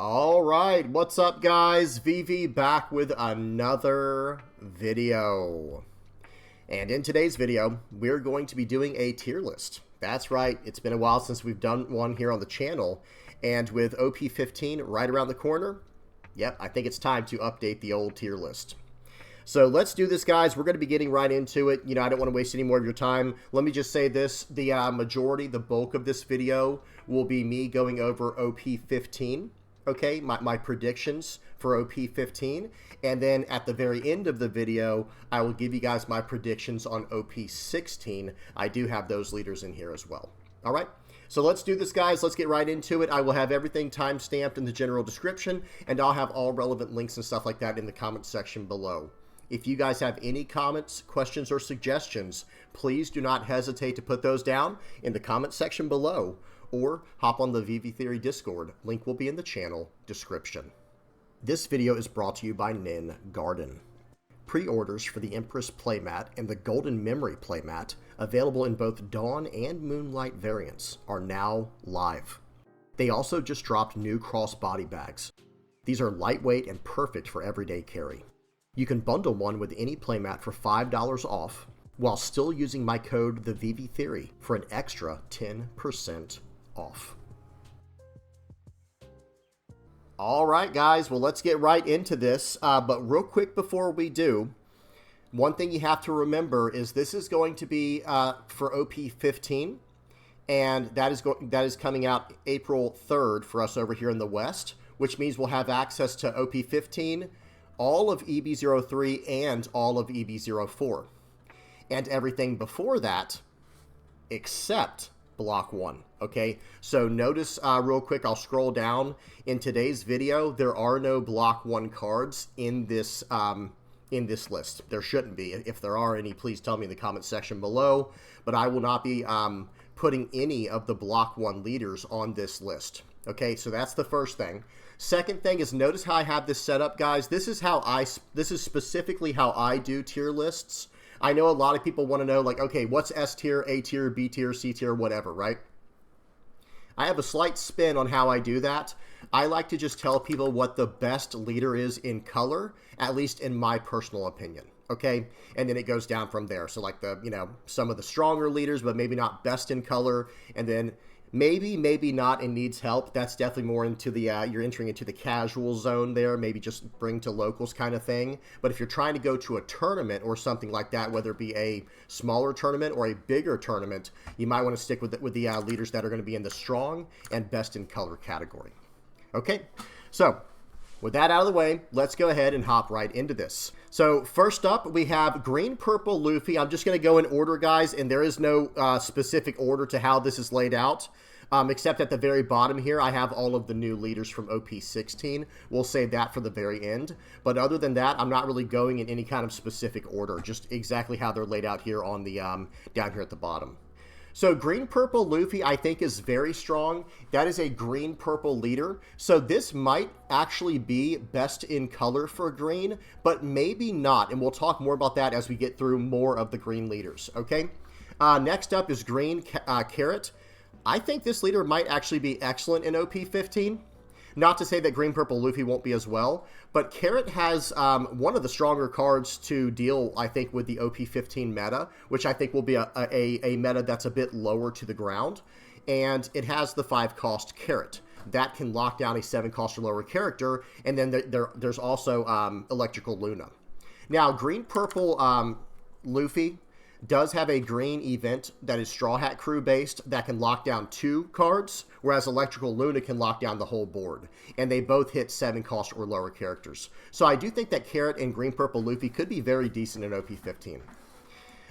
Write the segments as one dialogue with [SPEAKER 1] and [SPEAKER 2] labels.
[SPEAKER 1] All right, what's up guys? VV back with another video. And in today's video, we're going to be doing a tier list. That's right, it's been a while since we've done one here on the channel. And with OP-15 right around the corner, yep, I think it's time to update the old tier list. So let's do this, guys. We're going to be getting right into it. You know, I don't want to waste any more of your time. Let me just say this. The the bulk of this video will be me going over OP-15. Okay, my predictions for OP-15. And then at the very end of the video, I will give you guys my predictions on OP-16. I do have those leaders in here as well. All right, so let's do this, guys. Let's get right into it. I will have everything time-stamped in the general description, and I'll have all relevant links and stuff like that in the comment section below. If you guys have any comments, questions, or suggestions, please do not hesitate to put those down in the comment section below, or hop on the VV Theory Discord. Link will be in the channel description. This video is brought to you by Nin Garden. Pre-orders for the Empress playmat and the Golden Memory playmat, available in both Dawn and Moonlight variants, are now live. They also just dropped new crossbody bags. These are lightweight and perfect for everyday carry. You can bundle one with any playmat for $5 off, while still using my code TheVVTheory for an extra 10% off. All right, guys, well, let's get right into this. But real quick before we do, one thing you have to remember is this is going to be for OP-15, and that is coming out April 3rd for us over here in the West, which means we'll have access to OP-15, all of EB03, and all of EB04. And everything before that, except Block 1, okay? So notice real quick, I'll scroll down. In today's video, there are no Block 1 cards in this list. There shouldn't be. If there are any, please tell me in the comment section below. But I will not be putting any of the Block 1 leaders on this list. Okay, so that's the first thing. Second thing is, notice how I have this set up, guys. This is specifically how I do tier lists. I know a lot of people want to know, like, okay, what's S tier, A tier, B tier, C tier, whatever, right? I have a slight spin on how I do that. I like to just tell people what the best leader is in color, at least in my personal opinion, okay? And then it goes down from there. So like some of the stronger leaders, but maybe not best in color, and then maybe not and needs help. That's definitely more into the, you're entering into the casual zone there, maybe just bring to locals kind of thing. But if you're trying to go to a tournament or something like that, whether it be a smaller tournament or a bigger tournament, you might want to stick with the leaders that are going to be in the strong and best in color category. Okay, so with that out of the way, let's go ahead and hop right into this. So first up, we have Green Purple Luffy. I'm just going to go in order, guys, and there is no specific order to how this is laid out, except at the very bottom here, I have all of the new leaders from OP-16. We'll save that for the very end. But other than that, I'm not really going in any kind of specific order, just exactly how they're laid out here on the down here at the bottom. So Green Purple Luffy, I think, is very strong. That is a Green Purple leader. So this might actually be best in color for green, but maybe not. And we'll talk more about that as we get through more of the green leaders, okay? Next up is Green Carrot. I think this leader might actually be excellent in OP-15. Not to say that Green Purple Luffy won't be as well, but Carrot has one of the stronger cards to deal, I think, with the OP-15 meta, which I think will be a meta that's a bit lower to the ground. And it has the 5-cost Carrot. That can lock down a 7-cost or lower character, and then there's also Electrical Luna. Now, Green Purple Luffy does have a green event that is Straw Hat Crew based that can lock down 2 cards, whereas Electrical Luna can lock down the whole board. And they both hit 7-cost or lower characters. So I do think that Carrot and Green Purple Luffy could be very decent in OP-15.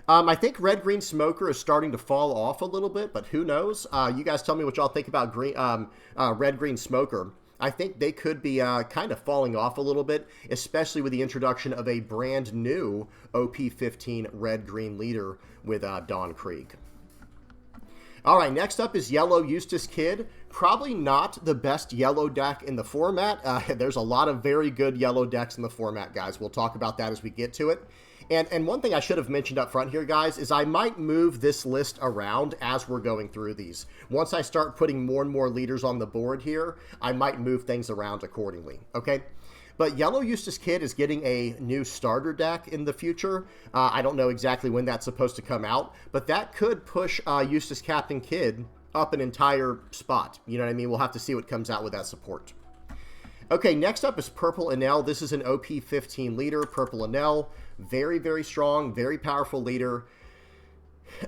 [SPEAKER 1] I think Red Green Smoker is starting to fall off a little bit, but who knows? You guys tell me what y'all think about Red Green Smoker. I think they could be kind of falling off a little bit, especially with the introduction of a brand new OP-15 red-green leader with Don Krieg. All right, next up is Yellow Eustace Kid. Probably not the best yellow deck in the format. There's a lot of very good yellow decks in the format, guys. We'll talk about that as we get to it. And one thing I should have mentioned up front here, guys, is I might move this list around as we're going through these. Once I start putting more and more leaders on the board here, I might move things around accordingly, okay? But Yellow Eustace Kid is getting a new starter deck in the future. I don't know exactly when that's supposed to come out, but that could push Eustace Captain Kid up an entire spot. You know what I mean? We'll have to see what comes out with that support. Okay, next up is Purple Enel. This is an OP-15 leader. Purple Enel, very, very strong, very powerful leader.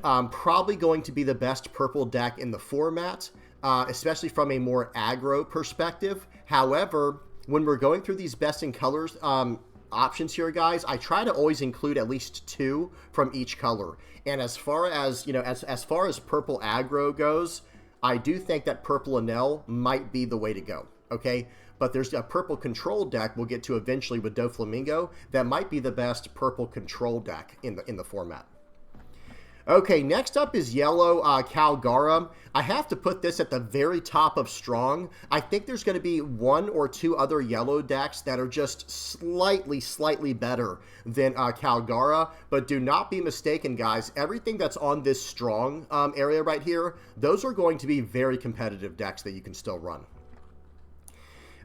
[SPEAKER 1] Probably going to be the best purple deck in the format, especially from a more aggro perspective. However, when we're going through these best in colors options here, guys, I try to always include at least 2 from each color. And as far as, you know, as far as purple aggro goes, I do think that Purple Enel might be the way to go, okay? But there's a purple control deck we'll get to eventually with Doflamingo that might be the best purple control deck in the format. Okay, next up is yellow Calgara. I have to put this at the very top of strong. I think there's going to be 1 or 2 other yellow decks that are just slightly better than Calgara. But do not be mistaken, guys. Everything that's on this strong area right here, those are going to be very competitive decks that you can still run.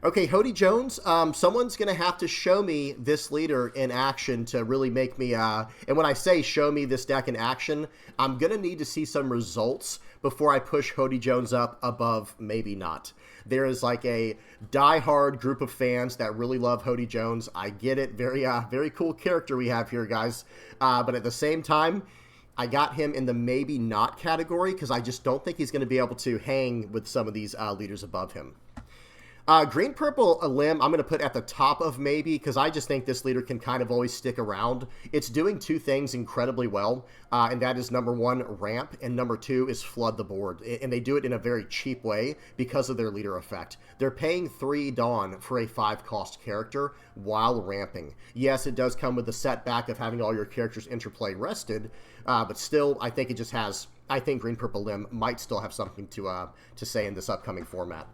[SPEAKER 1] Okay, Hody Jones, someone's going to have to show me this leader in action to really make me, and when I say show me this deck in action, I'm going to need to see some results before I push Hody Jones up above maybe not. There is like a die-hard group of fans that really love Hody Jones. I get it. Very cool character we have here, guys. But at the same time, I got him in the maybe not category because I just don't think he's going to be able to hang with some of these leaders above him. Green Purple Limb, I'm going to put at the top of maybe because I just think this leader can kind of always stick around. It's doing 2 things incredibly well, and that is number 1, ramp, and number 2 is flood the board. And they do it in a very cheap way because of their leader effect. They're paying 3 Dawn for a 5-cost character while ramping. Yes, it does come with the setback of having all your characters interplay rested, but still, I think it just has, I think Green Purple Limb might still have something to say in this upcoming format.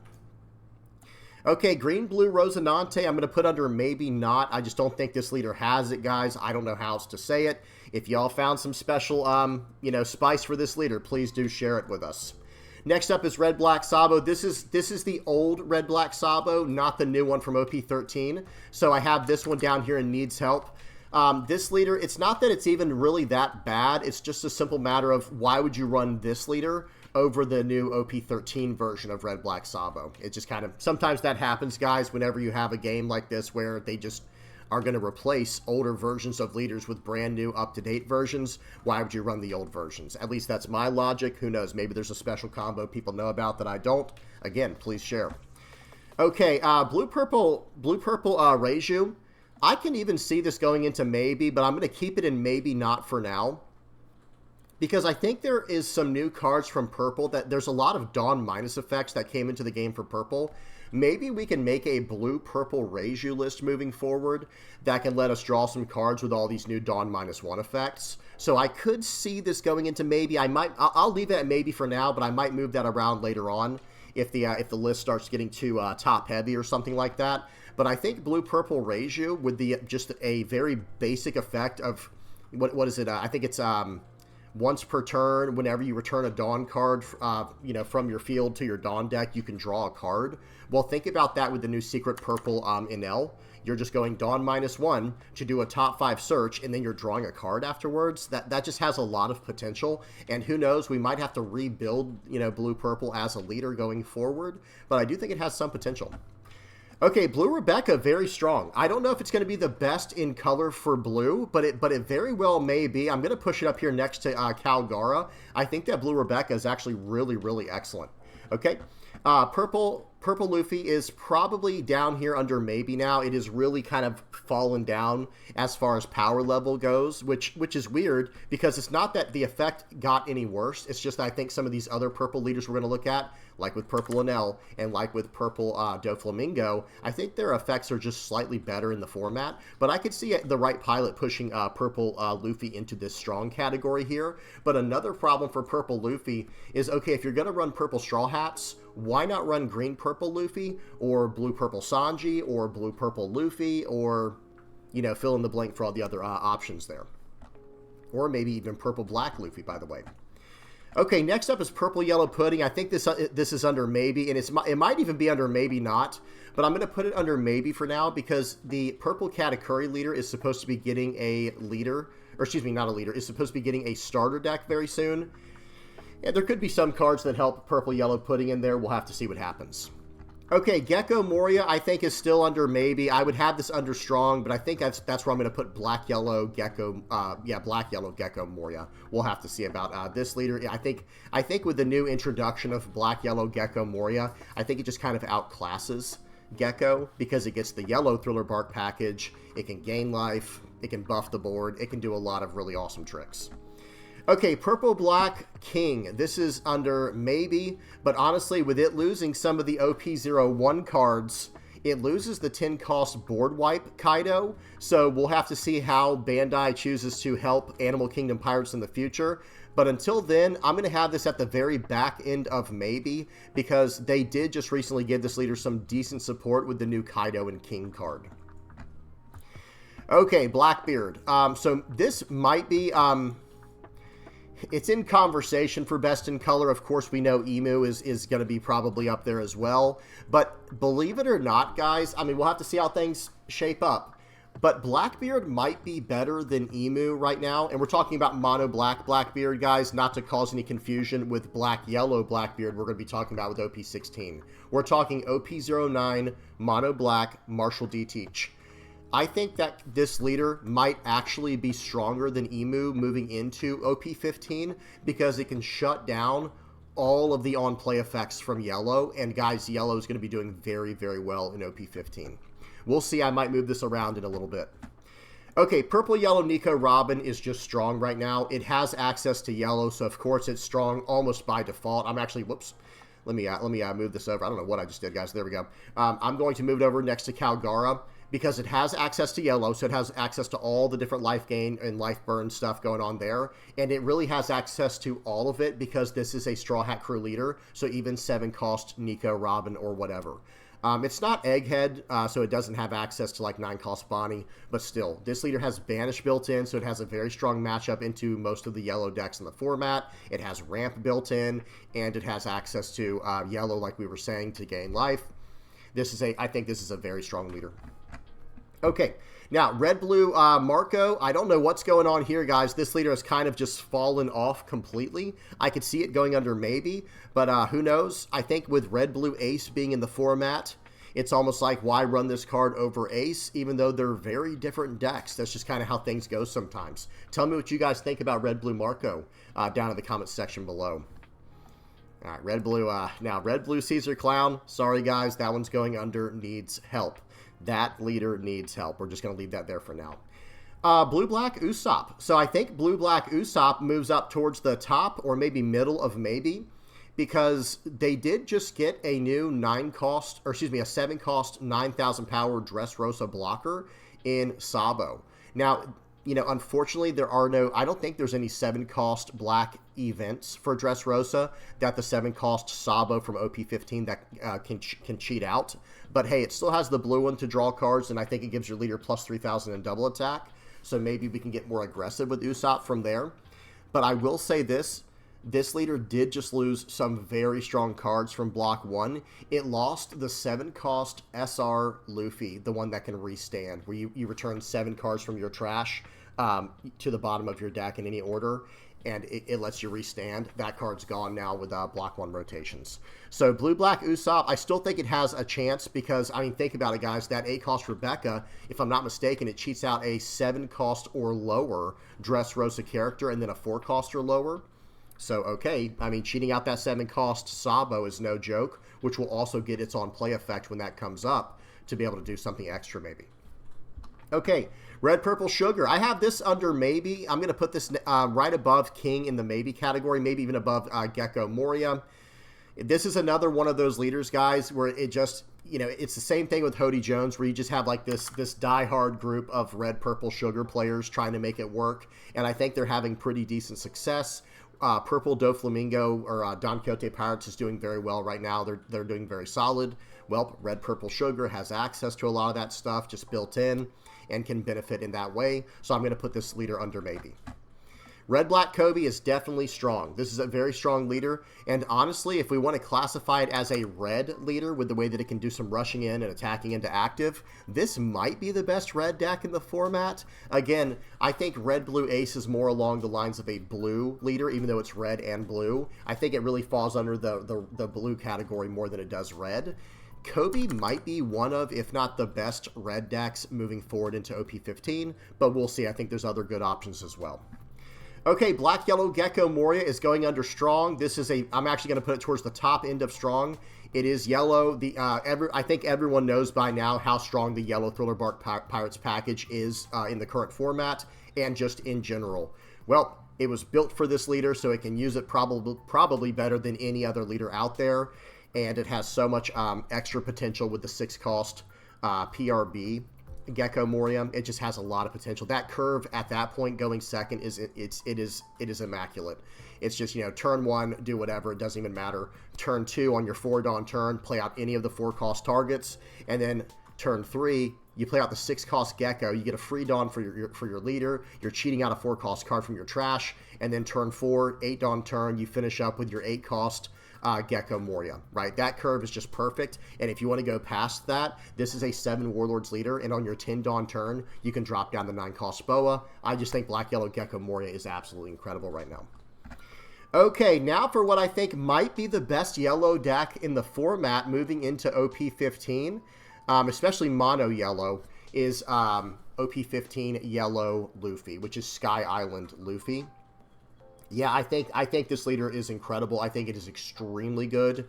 [SPEAKER 1] Okay, Green Blue Rosinante, I'm going to put under maybe not. I just don't think this leader has it, guys. I don't know how else to say it. If y'all found some special, spice for this leader, please do share it with us. Next up is Red Black Sabo. This is the old Red Black Sabo, not the new one from OP-13. So I have this one down here and needs help. This leader, it's not that it's even really that bad. It's just a simple matter of why would you run this leader over the new OP-13 version of Red Black Sabo. It just kind of, sometimes that happens, guys, whenever you have a game like this where they just are going to replace older versions of leaders with brand new up-to-date versions. Why would you run the old versions? At least that's my logic. Who knows? Maybe there's a special combo people know about that I don't. Again, please share. Okay, Blue-Purple Reiju. I can even see this going into maybe, but I'm going to keep it in maybe not for now. Because I think there is some new cards from Purple that there's a lot of Dawn minus effects that came into the game for Purple. Maybe we can make a Blue-Purple Reiju list moving forward that can let us draw some cards with all these new Dawn -1 effects. So I could see this going into maybe. I'll leave it at maybe for now, but I might move that around later on if the list starts getting too top heavy or something like that. But I think Blue-Purple Reiju with just a very basic effect of what is it? I think it's once per turn, whenever you return a Dawn card, from your field to your Dawn deck, you can draw a card. Well, think about that with the new Secret Purple Enel. You're just going Dawn -1 to do a top 5 search, and then you're drawing a card afterwards. That just has a lot of potential, and who knows, we might have to rebuild, Blue-Purple as a leader going forward, but I do think it has some potential. Okay, Blue Rebecca, very strong. I don't know if it's going to be the best in color for blue, but it very well may be. I'm going to push it up here next to Calgara. I think that Blue Rebecca is actually really excellent. Okay, Purple Luffy is probably down here under maybe now. It is really kind of fallen down as far as power level goes, which is weird because it's not that the effect got any worse. It's just I think some of these other purple leaders we're going to look at, like with Purple Enel and like with Purple Doflamingo, I think their effects are just slightly better in the format. But I could see the right pilot pushing Purple Luffy into this strong category here. But another problem for Purple Luffy is, okay, if you're going to run Purple Straw Hats, why not run Green Purple Luffy or Blue Purple Sanji or Blue Purple Luffy or you know, fill in the blank for all the other options there. Or maybe even purple-black Luffy, by the way. Okay, next up is purple-yellow pudding. I think this is under maybe, and it might even be under maybe not, but I'm going to put it under maybe for now because the purple Katakuri leader is supposed to be getting a leader, or excuse me, not a leader, is supposed to be getting a starter deck very soon. And there could be some cards that help purple-yellow pudding in there. We'll have to see what happens. Okay, Gecko Moria, I think, is still under maybe. I would have this under strong, but I think that's where I'm going to put black-yellow Gecko, black-yellow Gecko Moria. We'll have to see about this leader. I think with the new introduction of black-yellow Gecko Moria, I think it just kind of outclasses Gecko because it gets the yellow Thriller Bark package. It can gain life. It can buff the board. It can do a lot of really awesome tricks. Okay, Purple-Black King. This is under maybe, but honestly, with it losing some of the OP-01 cards, it loses the 10-cost board wipe Kaido, so we'll have to see how Bandai chooses to help Animal Kingdom Pirates in the future. But until then, I'm going to have this at the very back end of maybe, because they did just recently give this leader some decent support with the new Kaido and King card. Okay, Blackbeard. So this might be... it's in conversation for best in color. Of course, we know Emu is going to be probably up there as well. But believe it or not, guys, I mean, we'll have to see how things shape up. But Blackbeard might be better than Emu right now. And we're talking about mono black Blackbeard, guys, not to cause any confusion with black-yellow Blackbeard we're going to be talking about with OP-16. We're talking OP-09, mono black, Marshall D. Teach. I think that this leader might actually be stronger than Emu moving into OP-15 because it can shut down all of the on-play effects from Yellow, and guys, Yellow is going to be doing very, very well in OP-15. We'll see. I might move this around in a little bit. Okay, Purple-Yellow Nico Robin is just strong right now. It has access to Yellow, so of course it's strong almost by default. I'm actually, whoops. Let me move this over. I don't know what I just did, guys. There we go. I'm going to move it over next to Calgara, because it has access to Yellow, so it has access to all the different life gain and life burn stuff going on there. And it really has access to all of it because this is a Straw Hat Crew leader, so even 7-cost Nico, Robin, or whatever. It's not Egghead, so it doesn't have access to like 9-cost Bonnie, but still, this leader has Banish built in, so it has a very strong matchup into most of the Yellow decks in the format. It has Ramp built in, and it has access to Yellow, like we were saying, to gain life. I think this is a very strong leader. Okay, now, Red-Blue Marco, I don't know what's going on here, guys. This leader has kind of just fallen off completely. I could see it going under maybe, but who knows? I think with Red-Blue Ace being in the format, it's almost like, why run this card over Ace, even though they're very different decks? That's just kind of how things go sometimes. Tell me what you guys think about Red-Blue Marco down in the comments section below. All right, Red-Blue, now, Red-Blue Caesar Clown, sorry, guys, that one's going under needs help. That leader needs help. We're just going to leave that there for now. Blue-Black Usopp. So I think Blue-Black Usopp moves up towards the top or maybe middle of maybe, because they did just get a new 7-cost 9,000 power Dressrosa blocker in Sabo. Now, you know, unfortunately, I don't think there's any 7-cost black events for Dressrosa that the 7-cost Sabo from OP-15 that can cheat out. But hey, it still has the blue one to draw cards, and I think it gives your leader plus 3,000 in double attack. So maybe we can get more aggressive with Usopp from there. But I will say this leader did just lose some very strong cards from Block 1. It lost the 7-cost SR Luffy, the one that can restand, where you return 7 cards from your trash to the bottom of your deck in any order, and it lets you restand. That card's gone now with Block 1 rotations. So Blue-Black Usopp, I still think it has a chance because, I mean, think about it, guys. That 8-cost Rebecca, if I'm not mistaken, it cheats out a 7-cost or lower Dressrosa character and then a 4-cost or lower. So, okay, I mean, cheating out that 7-cost Sabo is no joke, which will also get its on-play effect when that comes up to be able to do something extra maybe. Okay, Red Purple Sugar. I have this under maybe. I'm going to put this right above King in the maybe category, maybe even above Gecko Moria. This is another one of those leaders, guys, where it just, you know, it's the same thing with Hody Jones, where you just have like this diehard group of Red Purple Sugar players trying to make it work, and I think they're having pretty decent success. Purple Doflamingo or Don Quixote Pirates is doing very well right now. They're doing very solid. Well, Red Purple Sugar has access to a lot of that stuff just built in and can benefit in that way. So I'm going to put this leader under maybe. Red Black Kobe is definitely strong. This is a very strong leader, and honestly, if we want to classify it as a red leader with the way that it can do some rushing in and attacking into active, this might be the best red deck in the format. Again, I think Red Blue Ace is more along the lines of a blue leader, even though it's red and blue. I think it really falls under the blue category more than it does red. Kobe might be one of, if not the best red decks moving forward into OP-15, but we'll see. I think there's other good options as well. Okay, Black Yellow Gecko Moria is going under strong. This is I'm actually going to put it towards the top end of strong. It is yellow. I think everyone knows by now how strong the Yellow Thriller Bark Pirates package is in the current format and just in general. Well, it was built for this leader, so it can use it probably better than any other leader out there. And it has so much extra potential with the 6-cost PRB. Gecko Moria, it just has a lot of potential. That curve at that point going second is immaculate. It's just, turn 1, do whatever, it doesn't even matter. Turn 2 on your 4-Dawn turn, play out any of the 4-cost targets, and then turn 3, you play out the 6-cost Gecko, you get a free Dawn for your leader, you're cheating out a 4-cost card from your trash, and then turn 4, 8-Dawn turn, you finish up with your 8-cost Gecko Moria, right? That curve is just perfect, and if you want to go past that, this is a 7 Warlords leader, and on your 10-Dawn turn, you can drop down the 9-cost Boa. I just think Black Yellow Gecko Moria is absolutely incredible right now. Okay, now for what I think might be the best yellow deck in the format moving into OP-15, especially mono yellow, is OP-15 Yellow Luffy, which is Sky Island Luffy. Yeah, I think this leader is incredible. I think it is extremely good.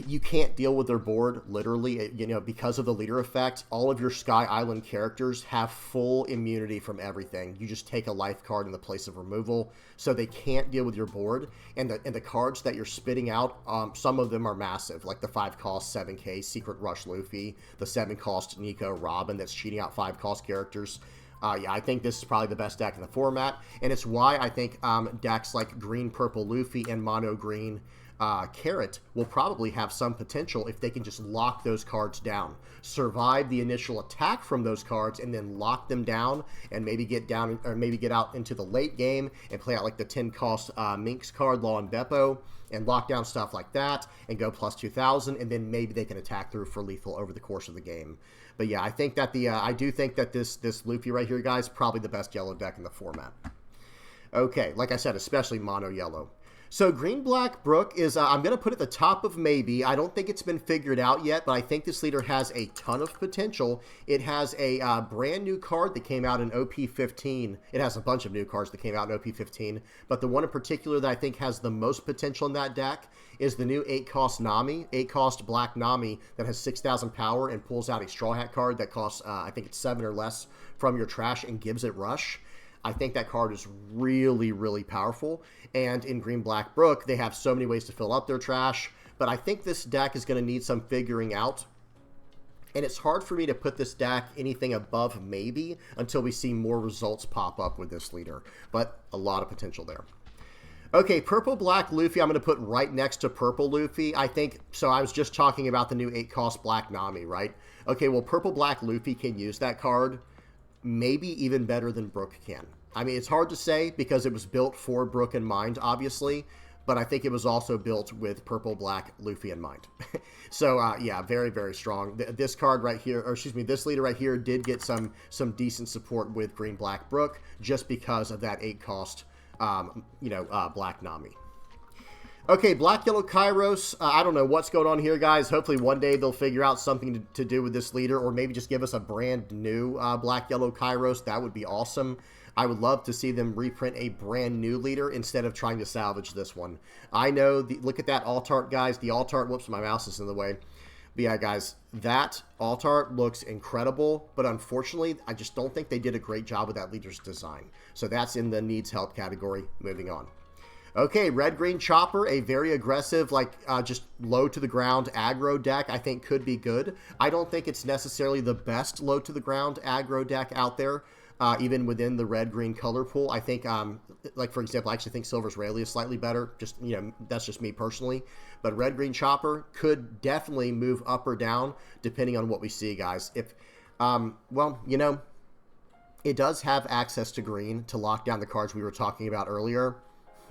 [SPEAKER 1] You can't deal with their board, literally, because of the leader effect. All of your Sky Island characters have full immunity from everything. You just take a life card in the place of removal, so they can't deal with your board. And the cards that you're spitting out, some of them are massive, like the 5-cost 7K Secret Rush Luffy, the 7-cost Nico Robin that's cheating out 5-cost characters. Yeah, I think this is probably the best deck in the format, and it's why I think decks like Green Purple Luffy and Mono Green Carrot will probably have some potential if they can just lock those cards down, survive the initial attack from those cards, and then lock them down, and maybe get down or maybe get out into the late game and play out like the 10-cost Minx card, Law and Beppo, and lock down stuff like that, and go plus 2,000, and then maybe they can attack through for lethal over the course of the game. But yeah, I think that I do think that this Luffy right here, guys, probably the best yellow deck in the format. Okay, like I said, especially mono yellow. So Green Black Brook is, I'm going to put at the top of maybe. I don't think it's been figured out yet, but I think this leader has a ton of potential. It has a brand new card that came out in OP-15. It has a bunch of new cards that came out in OP-15, but the one in particular that I think has the most potential in that deck is the new 8-cost Nami, 8-cost Black Nami that has 6,000 power and pulls out a Straw Hat card that costs, I think it's 7 or less from your trash and gives it rush. I think that card is really, really powerful. And in Green Black Brook, they have so many ways to fill up their trash. But I think this deck is going to need some figuring out. And it's hard for me to put this deck anything above maybe until we see more results pop up with this leader. But a lot of potential there. Okay, Purple Black Luffy, I'm going to put right next to Purple Luffy. I think, so I was just talking about the new 8-cost Black Nami, right? Okay, well, Purple Black Luffy can use that card maybe even better than Brook can. I mean, it's hard to say because it was built for Brook in mind, obviously, but I think it was also built with Purple Black Luffy in mind. So, yeah, very, very strong. This card right here, or excuse me, this leader right here did get some decent support with Green Black Brook just because of that 8-cost, Black Nami. Okay, Black Yellow Kairos. I don't know what's going on here, guys. Hopefully one day they'll figure out something to do with this leader, or maybe just give us a brand new Black Yellow Kairos. That would be awesome. I would love to see them reprint a brand new leader instead of trying to salvage this one. I know, look at that alt art, guys. The alt art, whoops, my mouse is in the way. But yeah, guys, that alt art looks incredible, but unfortunately, I just don't think they did a great job with that leader's design. So that's in the needs help category. Moving on. Okay, Red Green Chopper, a very aggressive, just low to the ground aggro deck, I think could be good. I don't think it's necessarily the best low to the ground aggro deck out there. even within the red-green color pool. I think, like, for example, I actually think Silver's Rayleigh is slightly better. Just, you know, that's just me personally. But red-green Chopper could definitely move up or down depending on what we see, guys. If, well, you know, it does have access to green to lock down the cards we were talking about earlier.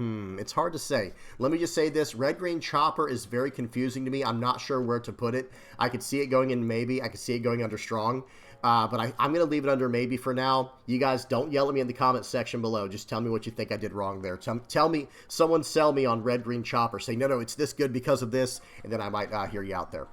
[SPEAKER 1] It's hard to say. Let me just say this. Red-green Chopper is very confusing to me. I'm not sure where to put it. I could see it going in maybe. I could see it going under strong. But I'm going to leave it under maybe for now. You guys don't yell at me in the comment section below. Just tell me what you think I did wrong there. Tell me, someone sell me on red-green Chopper. Say, no, it's this good because of this. And then I might hear you out there.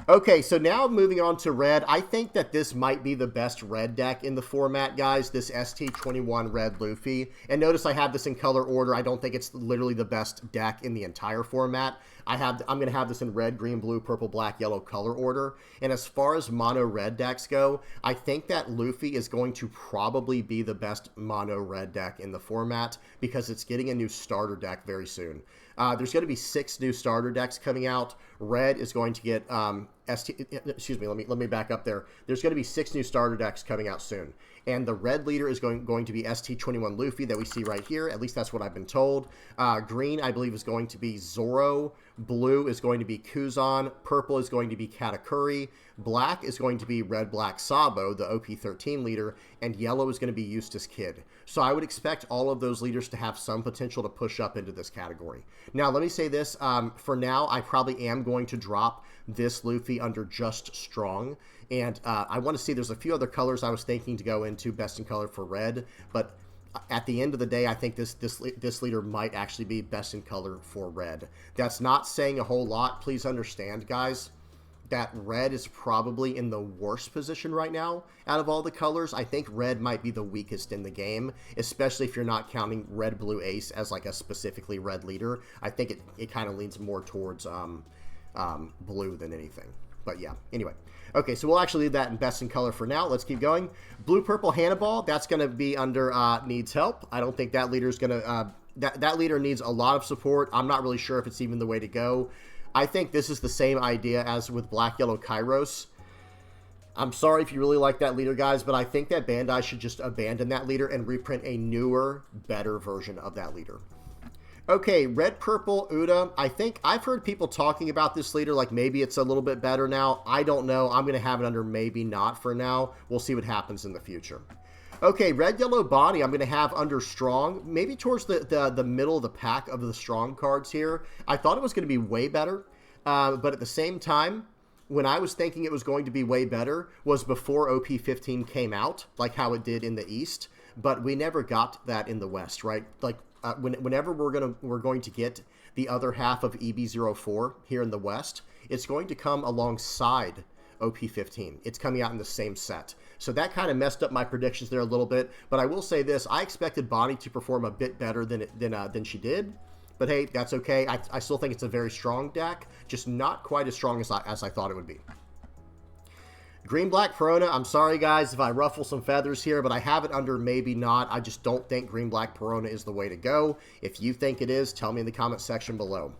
[SPEAKER 1] Okay, so now moving on to red. I think that this might be the best red deck in the format, guys. This ST21 Red Luffy. And notice I have this in color order. I don't think it's literally the best deck in the entire format. I'm going to have this in red, green, blue, purple, black, yellow color order. And as far as mono red decks go, I think that Luffy is going to probably be the best mono red deck in the format because it's getting a new starter deck very soon. There's going to be 6 new starter decks coming out. Red is going to get excuse me, let me back up there. There's going to be 6 new starter decks coming out soon. And the red leader is going to be ST21 Luffy that we see right here. At least that's what I've been told. Green, I believe, is going to be Zoro. Blue is going to be Kuzan. Purple is going to be Katakuri. Black is going to be Red Black Sabo, the OP-13 leader. And yellow is going to be Eustace Kid. So I would expect all of those leaders to have some potential to push up into this category. Now, let me say this. For now, I probably am going to drop this Luffy under just strong. And I want to see, there's a few other colors I was thinking to go into best in color for red. But at the end of the day, I think this leader might actually be best in color for red. That's not saying a whole lot. Please understand, guys, that red is probably in the worst position right now out of all the colors. I think red might be the weakest in the game, especially if you're not counting red, blue, ace as like a specifically red leader. I think it kind of leans more towards blue than anything. But yeah, anyway. Okay, so we'll actually leave that in best in color for now. Let's keep going. Blue, purple, Hannibal. That's going to be under needs help. I don't think that leader is going to... that leader needs a lot of support. I'm not really sure if it's even the way to go. I think this is the same idea as with Black, Yellow, Kairos. I'm sorry if you really like that leader, guys, but I think that Bandai should just abandon that leader and reprint a newer, better version of that leader. Okay, red, purple, Uda. I think I've heard people talking about this leader like maybe it's a little bit better now. I don't know. I'm going to have it under maybe not for now. We'll see what happens in the future. Okay, red, yellow, Bonnie, I'm going to have under strong, maybe towards the middle of the pack of the strong cards here. I thought it was going to be way better, but at the same time, when I was thinking it was going to be way better was before OP-15 came out, like how it did in the East, but we never got that in the West, right? Like, whenever we're going to get the other half of EB04 here in the West, it's going to come alongside OP-15. It's coming out in the same set. So that kind of messed up my predictions there a little bit. But I will say this, I expected Bonnie to perform a bit better than she did. But hey, that's okay. I still think it's a very strong deck, just not quite as strong as I thought it would be. Green, black, Perona. I'm sorry, guys, if I ruffle some feathers here, but I have it under maybe not. I just don't think green, black, Perona is the way to go. If you think it is, tell me in the comment section below.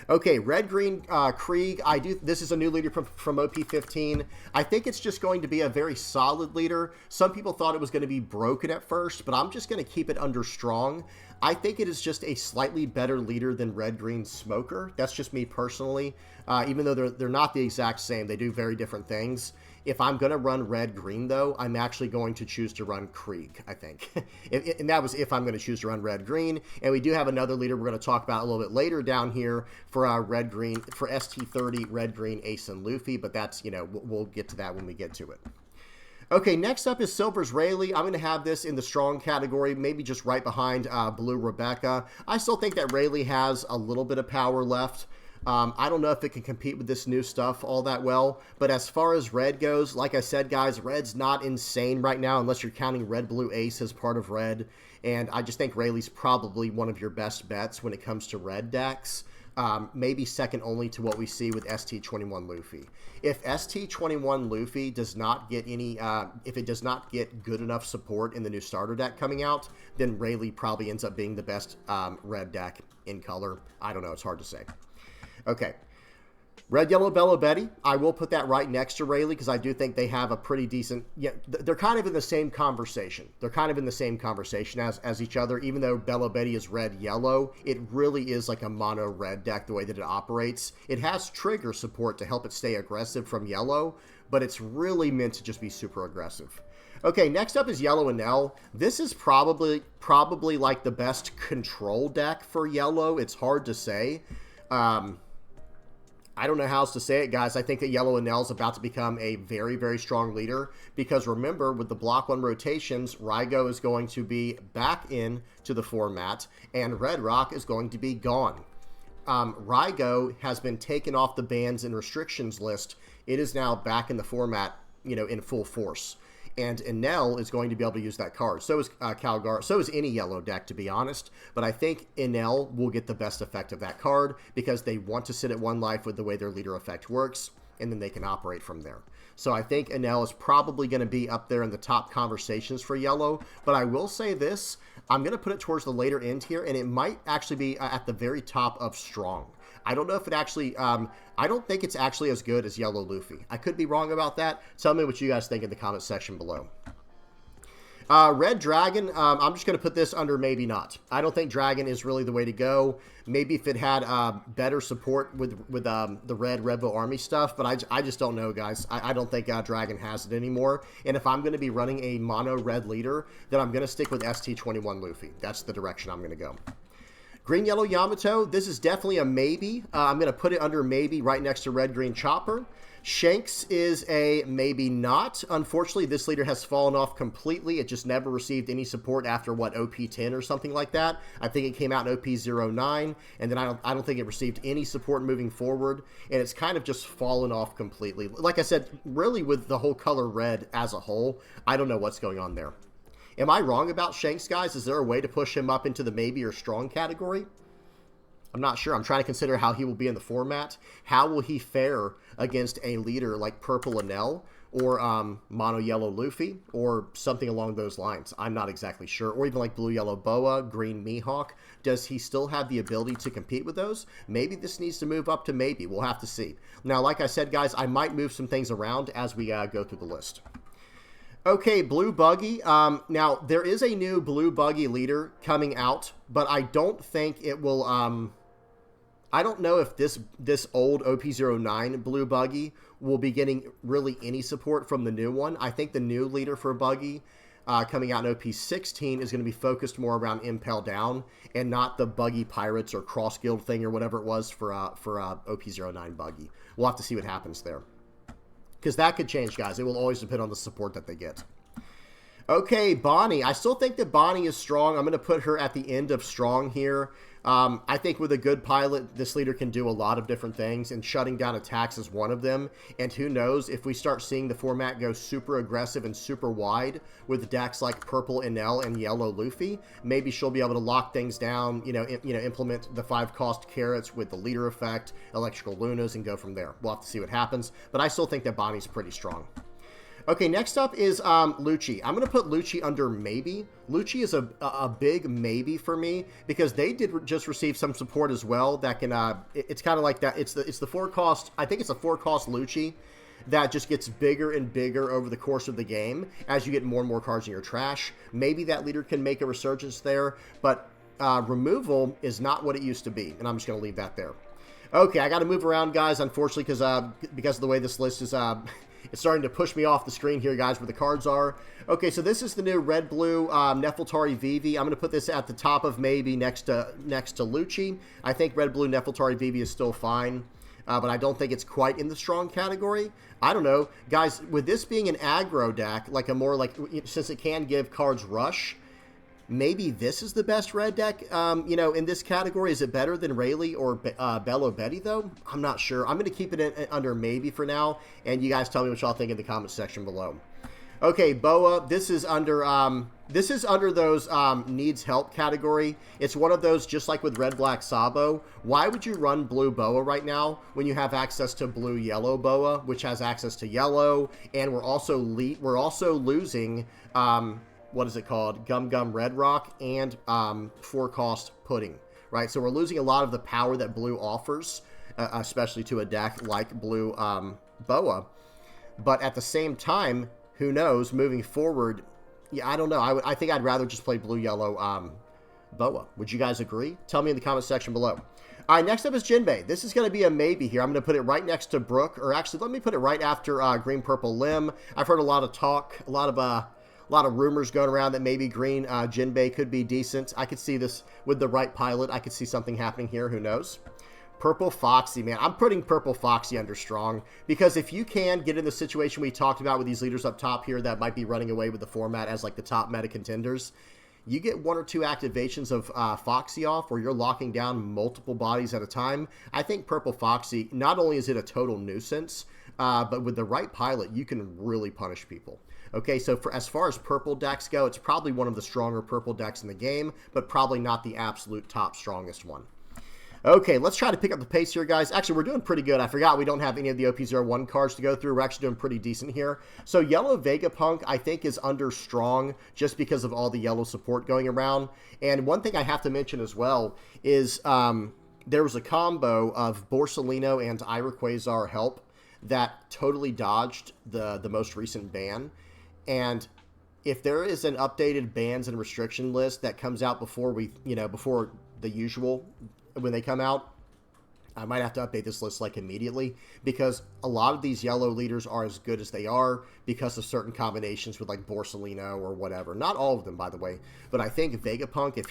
[SPEAKER 1] Okay, red, green, Krieg. This is a new leader from OP-15. I think it's just going to be a very solid leader. Some people thought it was going to be broken at first, but I'm just going to keep it under strong. I think it is just a slightly better leader than red, green, Smoker. That's just me personally. Even though they're not the exact same, they do very different things. If I'm going to run red-green, though, I'm actually going to choose to run Krieg, I think. And that was if I'm going to choose to run red-green. And we do have another leader we're going to talk about a little bit later down here for our red-green, for ST30, red-green, Ace, and Luffy. But that's, you know, we'll get to that when we get to it. Okay, next up is Silver's Rayleigh. I'm going to have this in the strong category, maybe just right behind Blue Rebecca. I still think that Rayleigh has a little bit of power left. I don't know if it can compete with this new stuff all that well, but as far as red goes, like I said, guys, red's not insane right now unless you're counting red, blue, ace as part of red, and I just think Rayleigh's probably one of your best bets when it comes to red decks, maybe second only to what we see with ST21 Luffy. If ST21 Luffy does not get any, if it does not get good enough support in the new starter deck coming out, then Rayleigh probably ends up being the best red deck in color. I don't know, it's hard to say. Okay, Red, Yellow, Bello Betty, I will put that right next to Rayleigh because I do think they have a pretty decent, yeah, they're kind of in the same conversation. They're kind of in the same conversation as each other, even though Bello Betty is red, yellow. It really is like a mono red deck the way that it operates. It has trigger support to help it stay aggressive from yellow, but it's really meant to just be super aggressive. Okay, next up is Yellow Enel. This is probably like the best control deck for yellow. It's hard to say. I don't know how else to say it, guys. I think that Yellow Enel is about to become a very, very strong leader because remember, with the Block 1 rotations, Rygo is going to be back in to the format and Red Rock is going to be gone. Rygo has been taken off the bans and restrictions list. It is now back in the format, you know, in full force. And Enel is going to be able to use that card. So is Calgar. So is any yellow deck, to be honest. But I think Enel will get the best effect of that card because they want to sit at 1 life with the way their leader effect works, and then they can operate from there. So I think Enel is probably going to be up there in the top conversations for yellow. But I will say this. I'm going to put it towards the later end here, and it might actually be at the very top of strong. I don't know if it actually, I don't think it's actually as good as Yellow Luffy. I could be wrong about that. Tell me what you guys think in the comment section below. Red Dragon, I'm just going to put this under maybe not. I don't think Dragon is really the way to go. Maybe if it had better support with the Red Revo Army stuff, but I just don't know, guys. I don't think Dragon has it anymore. And if I'm going to be running a mono red leader, then I'm going to stick with ST21 Luffy. That's the direction I'm going to go. Green Yellow Yamato, this is definitely a maybe. I'm going to put it under maybe right next to Red Green Chopper. Shanks is a maybe not. Unfortunately, this leader has fallen off completely. It just never received any support after, what, OP-10 or something like that. I think it came out in OP-09, and then I don't think it received any support moving forward, and it's kind of just fallen off completely. Like I said, really with the whole color red as a whole, I don't know what's going on there. Am I wrong about Shanks, guys? Is there a way to push him up into the maybe or strong category? I'm not sure. I'm trying to consider how he will be in the format. How will he fare against a leader like Purple Enel or Mono Yellow Luffy or something along those lines? I'm not exactly sure. Or even like Blue Yellow Boa, Green Mihawk. Does he still have the ability to compete with those? Maybe this needs to move up to maybe. We'll have to see. Now, like I said, guys, I might move some things around as we go through the list. Okay, Blue Buggy. Now, there is a new Blue Buggy leader coming out, but I don't think it will... I don't know if this old OP-09 Blue Buggy will be getting really any support from the new one. I think the new leader for Buggy coming out in OP-16 is going to be focused more around Impel Down and not the Buggy Pirates or Cross Guild thing or whatever it was for OP-09 Buggy. We'll have to see what happens there. Because that could change, guys. It will always depend on the support that they get. Okay, Bonnie. I still think that Bonnie is strong. I'm going to put her at the end of strong here. I think with a good pilot, this leader can do a lot of different things, and shutting down attacks is one of them. And who knows, if we start seeing the format go super aggressive and super wide with decks like Purple Enel and Yellow Luffy, maybe she'll be able to lock things down, implement the 5-cost carrots with the leader effect, Electrical Lunas, and go from there. We'll have to see what happens, but I still think that Bonnie's pretty strong. Okay, next up is Lucci. I'm going to put Lucci under maybe. Lucci is a big maybe for me because they did just receive some support as well that can, it's kind of like that. It's the 4-cost, I think it's a 4-cost Lucci that just gets bigger and bigger over the course of the game as you get more and more cards in your trash. Maybe that leader can make a resurgence there, but removal is not what it used to be, and I'm just going to leave that there. Okay, I got to move around, guys, unfortunately, because of the way this list is... It's starting to push me off the screen here, guys, where the cards are. Okay, so this is the new red-blue Nefeltari Vivi. I'm going to put this at the top of maybe next to Lucci. I think red-blue Nefeltari Vivi is still fine, but I don't think it's quite in the strong category. I don't know. Guys, with this being an aggro deck, like a more like, since it can give cards rush, maybe this is the best red deck, in this category. Is it better than Rayleigh or Bello Betty, though? I'm not sure. I'm going to keep it under maybe for now, and you guys tell me what y'all think in the comment section below. Okay, Boa, this is under those needs help category. It's one of those, just like with Red Black Sabo. Why would you run Blue Boa right now when you have access to Blue Yellow Boa, which has access to yellow, and we're also losing... what is it called? Gum Gum Red Rock and 4-cost Pudding, right? So we're losing a lot of the power that blue offers especially to a deck like blue Boa. But at the same time, who knows, moving forward, yeah, I don't know. I think I'd rather just play blue-yellow Boa. Would you guys agree? Tell me in the comment section below. All right, next up is Jinbei. This is going to be a maybe here. I'm going to put it right next to Brook, or actually, let me put it right after green-purple Lim. I've heard a lot of talk, a lot of rumors going around that maybe green Jinbei could be decent. I could see this with the right pilot. I could see something happening here. Who knows? Purple Foxy, man. I'm putting Purple Foxy under strong because if you can get in the situation we talked about with these leaders up top here that might be running away with the format as like the top meta contenders, you get 1 or 2 activations of Foxy off where you're locking down multiple bodies at a time. I think Purple Foxy, not only is it a total nuisance, but with the right pilot, you can really punish people. Okay, so as far as purple decks go, it's probably one of the stronger purple decks in the game, but probably not the absolute top strongest one. Okay, let's try to pick up the pace here, guys. Actually, we're doing pretty good. I forgot we don't have any of the OP-01 cards to go through. We're actually doing pretty decent here. So yellow Vegapunk, I think, is under strong just because of all the yellow support going around. And one thing I have to mention as well is there was a combo of Borsalino and Iroquois Help that totally dodged the most recent ban. And if there is an updated bans and restriction list that comes out before before the usual when they come out, I might have to update this list like immediately because a lot of these yellow leaders are as good as they are because of certain combinations with like Borsalino or whatever. Not all of them, by the way, but I think Vegapunk, if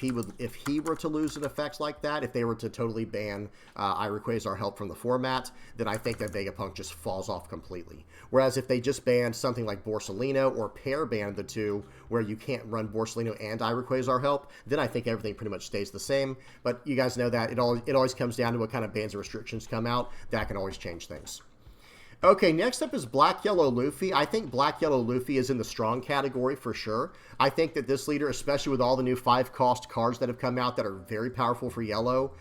[SPEAKER 1] he were to lose an effect like that, if they were to totally ban Iroquois Help from the format, then I think that Vegapunk just falls off completely. Whereas if they just banned something like Borsalino or pair banned the two where you can't run Borsalino and Iroquois Help, then I think everything pretty much stays the same. But you guys know that it always comes down to what kind of bans and restrictions come out. That can always change things. Okay, next up is Black Yellow Luffy. I think Black Yellow Luffy is in the strong category for sure. I think that this leader, especially with all the new 5-cost cards that have come out that are very powerful for yellow,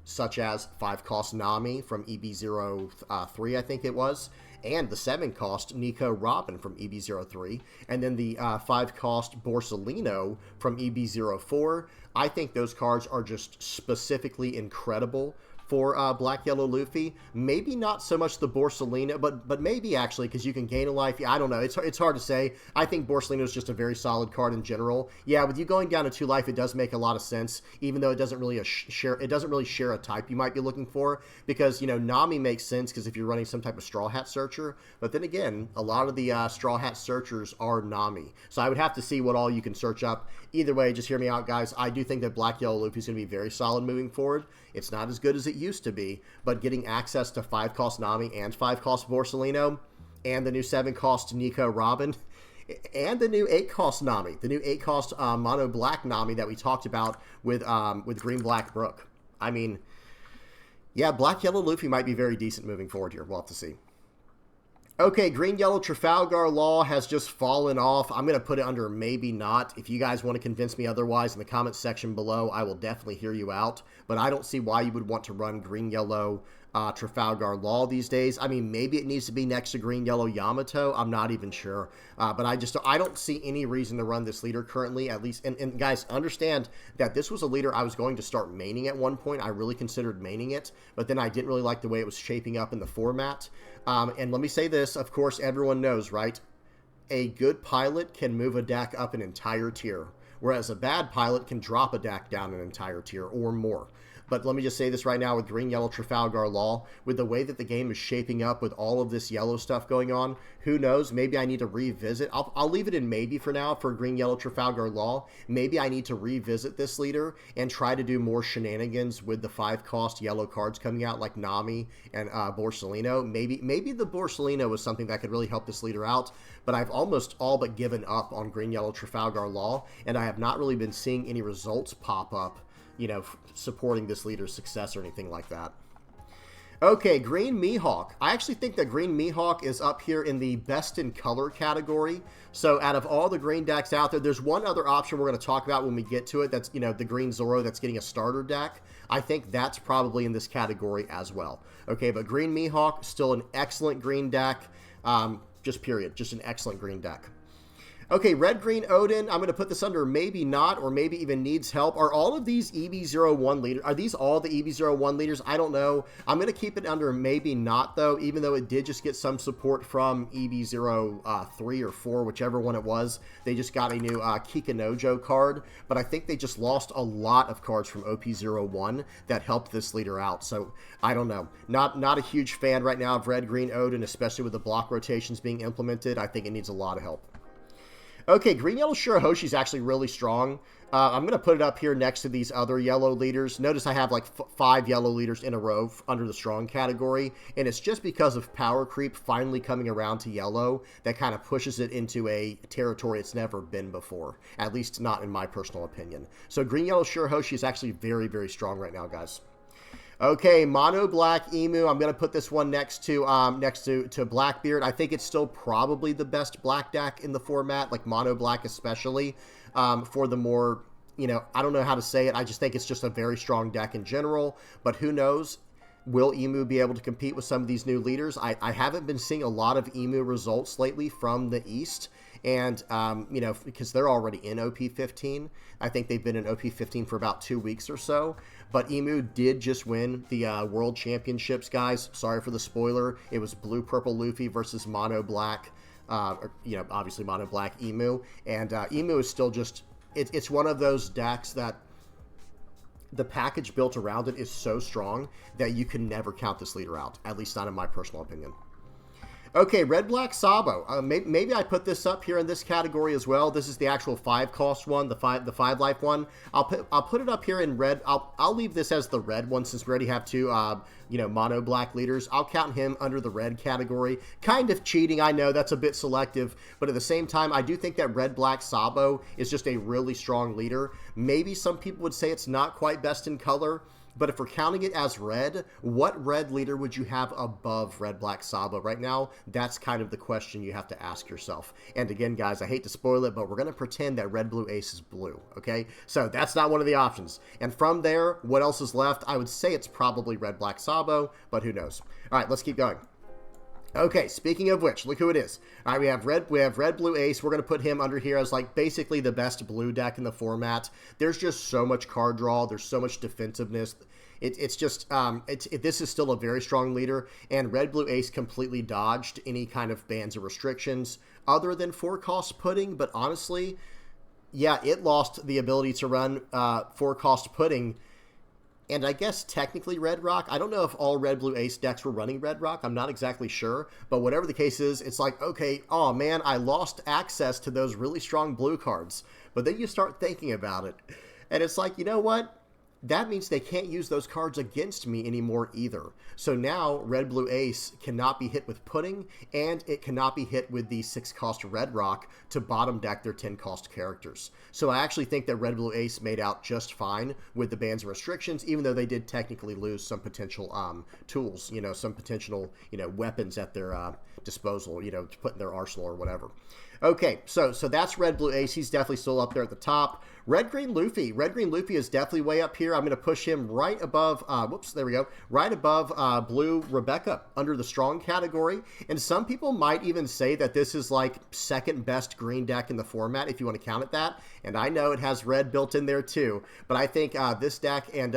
[SPEAKER 1] such as 5-cost Nami from EB03, I think it was, and the 7-cost Nico Robin from EB03, and then the 5-cost Borsalino from EB04. I think those cards are just specifically incredible for Black Yellow Luffy. Maybe not so much the Borsalino, but maybe actually because you can gain a life. Yeah, I don't know. It's hard to say. I think Borsalino is just a very solid card in general. Yeah, with you going down to 2 life, it does make a lot of sense, even though it doesn't really share a type you might be looking for, because Nami makes sense because if you're running some type of Straw Hat Searcher, but then again, a lot of the Straw Hat Searchers are Nami, so I would have to see what all you can search up. Either way, just hear me out, guys. I do think that Black Yellow Luffy is going to be very solid moving forward. It's not as good as it used to be, but getting access to 5-cost Nami and 5-cost Borsalino and the new 7-cost Nico Robin and the new 8-cost Nami, the new 8-cost Mono Black Nami that we talked about with Green Black Brook. I mean, yeah, Black Yellow Luffy might be very decent moving forward here. We'll have to see. Okay, Green Yellow Trafalgar Law has just fallen off. I'm going to put it under maybe not. If you guys want to convince me otherwise in the comments section below, I will definitely hear you out. But I don't see why you would want to run Green Yellow Trafalgar Law these days. I mean, maybe it needs to be next to Green Yellow Yamato. I'm not even sure. But I don't see any reason to run this leader currently, at least. And guys, understand that this was a leader I was going to start maining at one point. I really considered maining it, but then I didn't really like the way it was shaping up in the format. And let me say this, of course, everyone knows, right? A good pilot can move a deck up an entire tier, whereas a bad pilot can drop a deck down an entire tier or more. But let me just say this right now with Green Yellow Trafalgar Law, with the way that the game is shaping up with all of this yellow stuff going on, who knows, maybe I need to revisit. I'll leave it in maybe for now for Green Yellow Trafalgar Law. Maybe I need to revisit this leader and try to do more shenanigans with the 5-cost yellow cards coming out like Nami and Borsalino. Maybe the Borsalino was something that could really help this leader out, but I've almost all but given up on Green Yellow Trafalgar Law, and I have not really been seeing any results pop up, supporting this leader's success or anything like that. Okay, Green Mihawk. I actually think that Green Mihawk is up here in the best in color category. So out of all the green decks out there, there's one other option we're going to talk about when we get to it. That's, the Green Zoro that's getting a starter deck. I think that's probably in this category as well. Okay, but Green Mihawk, still an excellent green deck. Just period. Just an excellent green deck. Okay, Red-Green Odin, I'm going to put this under maybe not, or maybe even needs help. Are all of these EB01 leaders, are these all the EB01 leaders? I don't know. I'm going to keep it under maybe not, though, even though it did just get some support from EB03 or 4, whichever one it was. They just got a new Kikanojo card, but I think they just lost a lot of cards from OP-01 that helped this leader out, so I don't know. Not a huge fan right now of Red-Green Odin, especially with the block rotations being implemented. I think it needs a lot of help. Okay, Green Yellow Shirahoshi is actually really strong. I'm going to put it up here next to these other yellow leaders. Notice I have like 5 yellow leaders in a row under the strong category, and it's just because of power creep finally coming around to yellow that kind of pushes it into a territory it's never been before, at least not in my personal opinion. So Green Yellow Shirahoshi is actually very, very strong right now, guys. Okay, Mono Black Emu. I'm going to put this one next to Blackbeard. I think it's still probably the best black deck in the format, like Mono Black especially, for the more, I don't know how to say it. I just think it's just a very strong deck in general, but who knows? Will Emu be able to compete with some of these new leaders? I haven't been seeing a lot of Emu results lately from the East, and, because they're already in OP-15. I think they've been in OP-15 for about 2 weeks or so. But Emu did just win the World Championships, guys. Sorry for the spoiler. It was Blue Purple Luffy versus Mono Black, obviously Mono Black Emu. And Emu is still just, it's one of those decks that the package built around it is so strong that you can never count this leader out, at least not in my personal opinion. Okay, Red Black Sabo. Maybe I put this up here in this category as well. This is the actual 5-cost one, the 5 life one. I'll put it up here in red. I'll leave this as the red one since we already have 2 mono black leaders. I'll count him under the red category. Kind of cheating, I know that's a bit selective, but at the same time, I do think that Red Black Sabo is just a really strong leader. Maybe some people would say it's not quite best in color. But if we're counting it as red, what red leader would you have above Red Black Sabo right now? That's kind of the question you have to ask yourself. And again, guys, I hate to spoil it, but we're going to pretend that Red Blue Ace is blue, okay? So that's not one of the options. And from there, what else is left? I would say it's probably Red Black Sabo, but who knows? All right, let's keep going. Okay, speaking of which, look who it is. All right, we have Red Blue Ace. We're going to put him under here as like basically the best blue deck in the format. There's just so much card draw. There's so much defensiveness. It's just, this is still a very strong leader, and Red Blue Ace completely dodged any kind of bans or restrictions other than 4-cost pudding, but honestly, yeah, it lost the ability to run 4-cost pudding. And I guess technically Red Rock. I don't know if all Red Blue Ace decks were running Red Rock. I'm not exactly sure. But whatever the case is, it's like, okay, oh man, I lost access to those really strong blue cards. But then you start thinking about it. And it's like, you know what? That means they can't use those cards against me anymore either. So now Red Blue Ace cannot be hit with Pudding, and it cannot be hit with the 6-cost Red Rock to bottom deck their 10-cost characters. So I actually think that Red Blue Ace made out just fine with the bans and restrictions, even though they did technically lose some potential tools, some potential, weapons at their disposal, to put in their arsenal or whatever. Okay, so that's Red Blue Ace. He's definitely still up there at the top. Red Green Luffy. Red Green Luffy is definitely way up here. I'm going to push him right above, right above Blue Rebecca under the strong category. And some people might even say that this is like second best green deck in the format, if you want to count it that. And I know it has red built in there too, but I think this deck and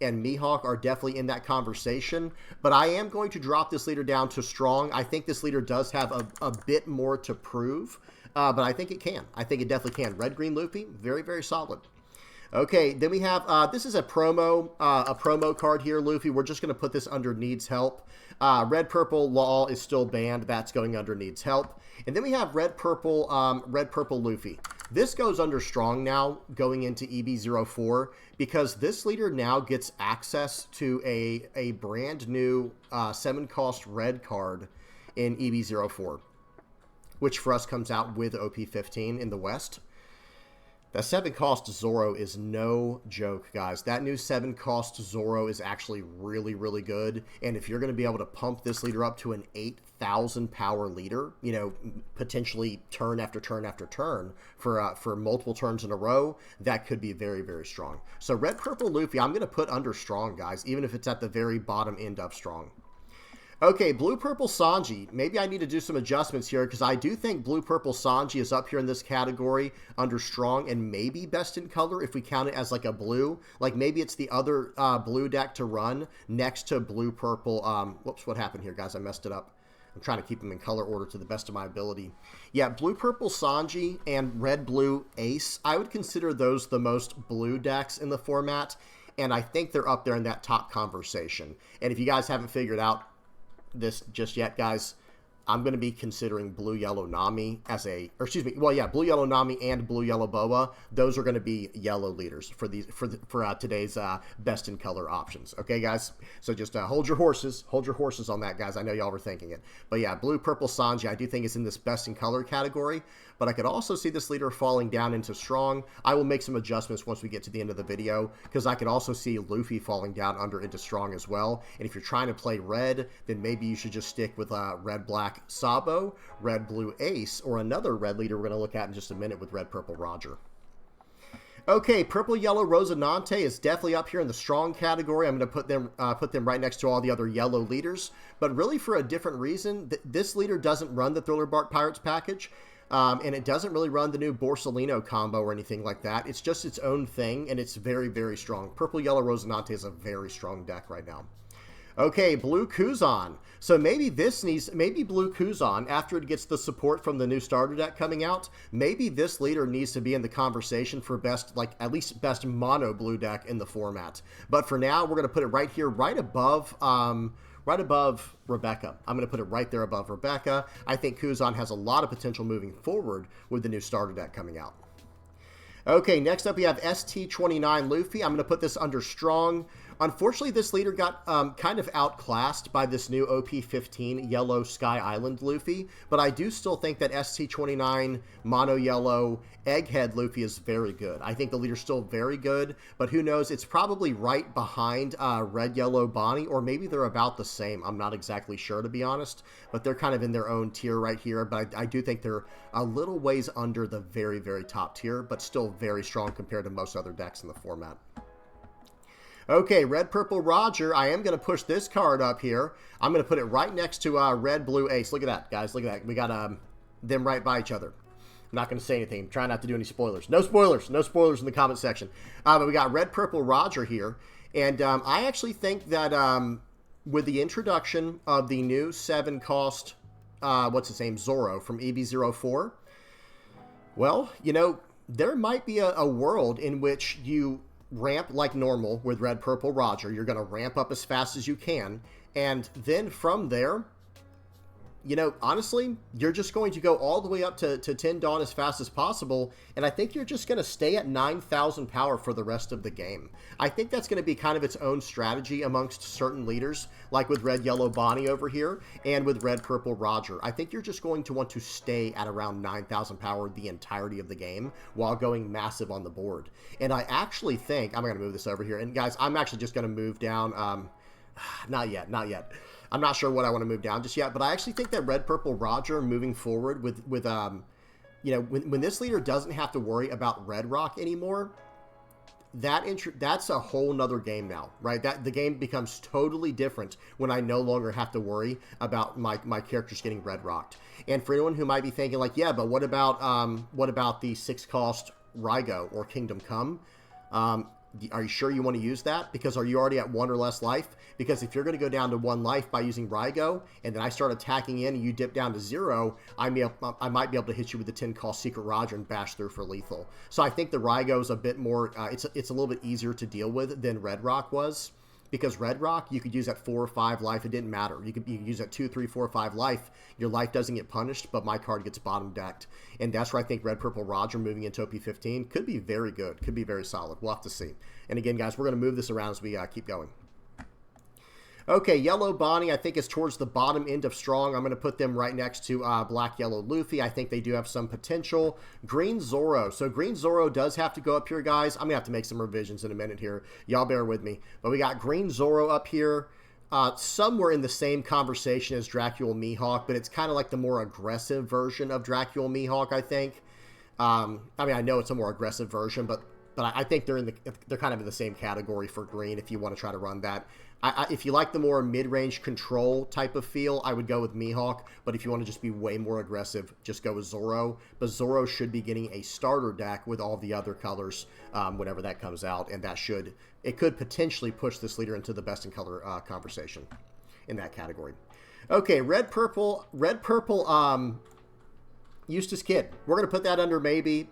[SPEAKER 1] Mihawk are definitely in that conversation. But I am going to drop this leader down to strong. I think this leader does have a bit more to prove, but I think it can. I think it definitely can. Red Green Luffy, very, very solid. Okay, then we have, this is a promo card here, Luffy. We're just going to put this under needs help. Red Purple Law is still banned. That's going under needs help. And then we have Red Purple Luffy. This goes under strong now going into EB04 because this leader now gets access to a brand new 7-cost red card in EB04, which for us comes out with OP-15 in the West. That 7-cost Zoro is no joke, guys. That new 7-cost Zoro is actually really, really good. And if you're going to be able to pump this leader up to an 8,000 power leader, potentially turn after turn after turn for multiple turns in a row, that could be very, very strong. So Red Purple Luffy, I'm going to put under strong, guys, even if it's at the very bottom end of strong. Okay, blue-purple Sanji. Maybe I need to do some adjustments here because I do think blue-purple Sanji is up here in this category under strong and maybe best in color if we count it as like a blue. Like maybe it's the other blue deck to run next to blue-purple. Whoops, what happened here, guys? I messed it up. I'm trying to keep them in color order to the best of my ability. Yeah, blue-purple Sanji and red-blue Ace. I would consider those the most blue decks in the format, and I think they're up there in that top conversation. And if you guys haven't figured out this just yet, guys, I'm going to be considering blue-yellow Nami as a, or excuse me, well, yeah, blue-yellow Nami and blue-yellow Boa. Those are going to be yellow leaders for these for today's best in color options. Okay, guys. So just hold your horses on that, guys. I know y'all were thinking it, but yeah, blue-purple Sanji, I do think is in this best in color category. But I could also see this leader falling down into strong. I will make some adjustments once we get to the end of the video because I could also see Luffy falling down under into strong as well. And if you're trying to play red, then maybe you should just stick with red-black Sabo, red-blue Ace, or another red leader we're going to look at in just a minute with red-purple Roger. Okay, purple-yellow Rosinante is definitely up here in the strong category. I'm going to put them right next to all the other yellow leaders, but really for a different reason. This leader doesn't run the Thriller Bark Pirates package. And it doesn't really run the new Borsalino combo or anything like that. It's just its own thing, and it's very, very strong. Purple-yellow Rosinante is a very strong deck right now. Okay, blue Kuzan. So maybe blue Kuzan, after it gets the support from the new starter deck coming out, maybe this leader needs to be in the conversation for best, like at least best mono blue deck in the format. But for now, we're going to put it right here, right above Rebecca. I'm going to put it right there above Rebecca. I think Kuzan has a lot of potential moving forward with the new starter deck coming out. Okay, next up we have ST29 Luffy. I'm going to put this under strong. Unfortunately, this leader got kind of outclassed by this new OP-15 Yellow Sky Island Luffy, but I do still think that ST29 Mono Yellow Egghead Luffy is very good. I think the leader's still very good, but who knows? It's probably right behind Red Yellow Bonnie, or maybe they're about the same. I'm not exactly sure, to be honest, but they're kind of in their own tier right here, but I do think they're a little ways under the very, very top tier, but still very strong compared to most other decks in the format. Okay, red-purple Roger. I am going to push this card up here. I'm going to put it right next to red-blue Ace. Look at that, guys. Look at that. We got them right by each other. I'm not going to say anything. I'm trying not to do any spoilers. No spoilers. No spoilers in the comment section. But we got red-purple Roger here. And I actually think that with the introduction of the new 7-cost, what's his name, Zoro from EB04, well, you know, there might be a world in which you ramp like normal with red-purple Roger. You're going to ramp up as fast as you can. And then from there, you know, honestly, you're just going to go all the way up to 10 Dawn as fast as possible, and I think you're just going to stay at 9,000 power for the rest of the game. I think that's going to be kind of its own strategy amongst certain leaders, like with Red Yellow Bonnie over here, and with Red Purple Roger. I think you're just going to want to stay at around 9,000 power the entirety of the game, while going massive on the board. And I actually think, I'm going to move this over here, and guys, I'm actually just going to move down, not yet. I'm not sure what I want to move down just yet, but I actually think that Red Purple Roger moving forward with you know, when this leader doesn't have to worry about Red Rock anymore, that's a whole nother game now, right? That the game becomes totally different when I no longer have to worry about my characters getting Red Rocked. And for anyone who might be thinking like, yeah, but what about the 6-cost Raigo or Kingdom Come? Are you sure you want to use that? Because are you already at 1 or less life? Because if you're going to go down to 1 life by using Raigo, and then I start attacking in and you dip down to 0, I might be able to hit you with the 10-cost Secret Roger and bash through for lethal. So I think the Raigo is a bit more, it's a little bit easier to deal with than Red Rock was. Because Red Rock, you could use at 4 or 5 life. It didn't matter. You could use at 2, 3, 4, 5 life. Your life doesn't get punished, but my card gets bottom decked. And that's where I think Red Purple Roger moving into OP-15 could be very good. Could be very solid. We'll have to see. And again, guys, we're going to move this around as we keep going. Okay, Yellow Bonnie, I think is towards the bottom end of strong. I'm going to put them right next to Black Yellow Luffy. I think they do have some potential. Green Zoro. So Green Zoro does have to go up here, guys. I'm going to have to make some revisions in a minute here. Y'all bear with me. But we got Green Zoro up here. Somewhere in the same conversation as Dracula Mihawk, but it's kind of like the more aggressive version of Dracula Mihawk, I think. I mean, I know it's a more aggressive version, but I think they're kind of in the same category for green if you want to try to run that. If you like the more mid-range control type of feel, I would go with Mihawk. But if you want to just be way more aggressive, just go with Zoro. But Zoro should be getting a starter deck with all the other colors whenever that comes out. And it could potentially push this leader into the best in color conversation in that category. Okay, red purple Eustace Kid. We're going to put that under maybe,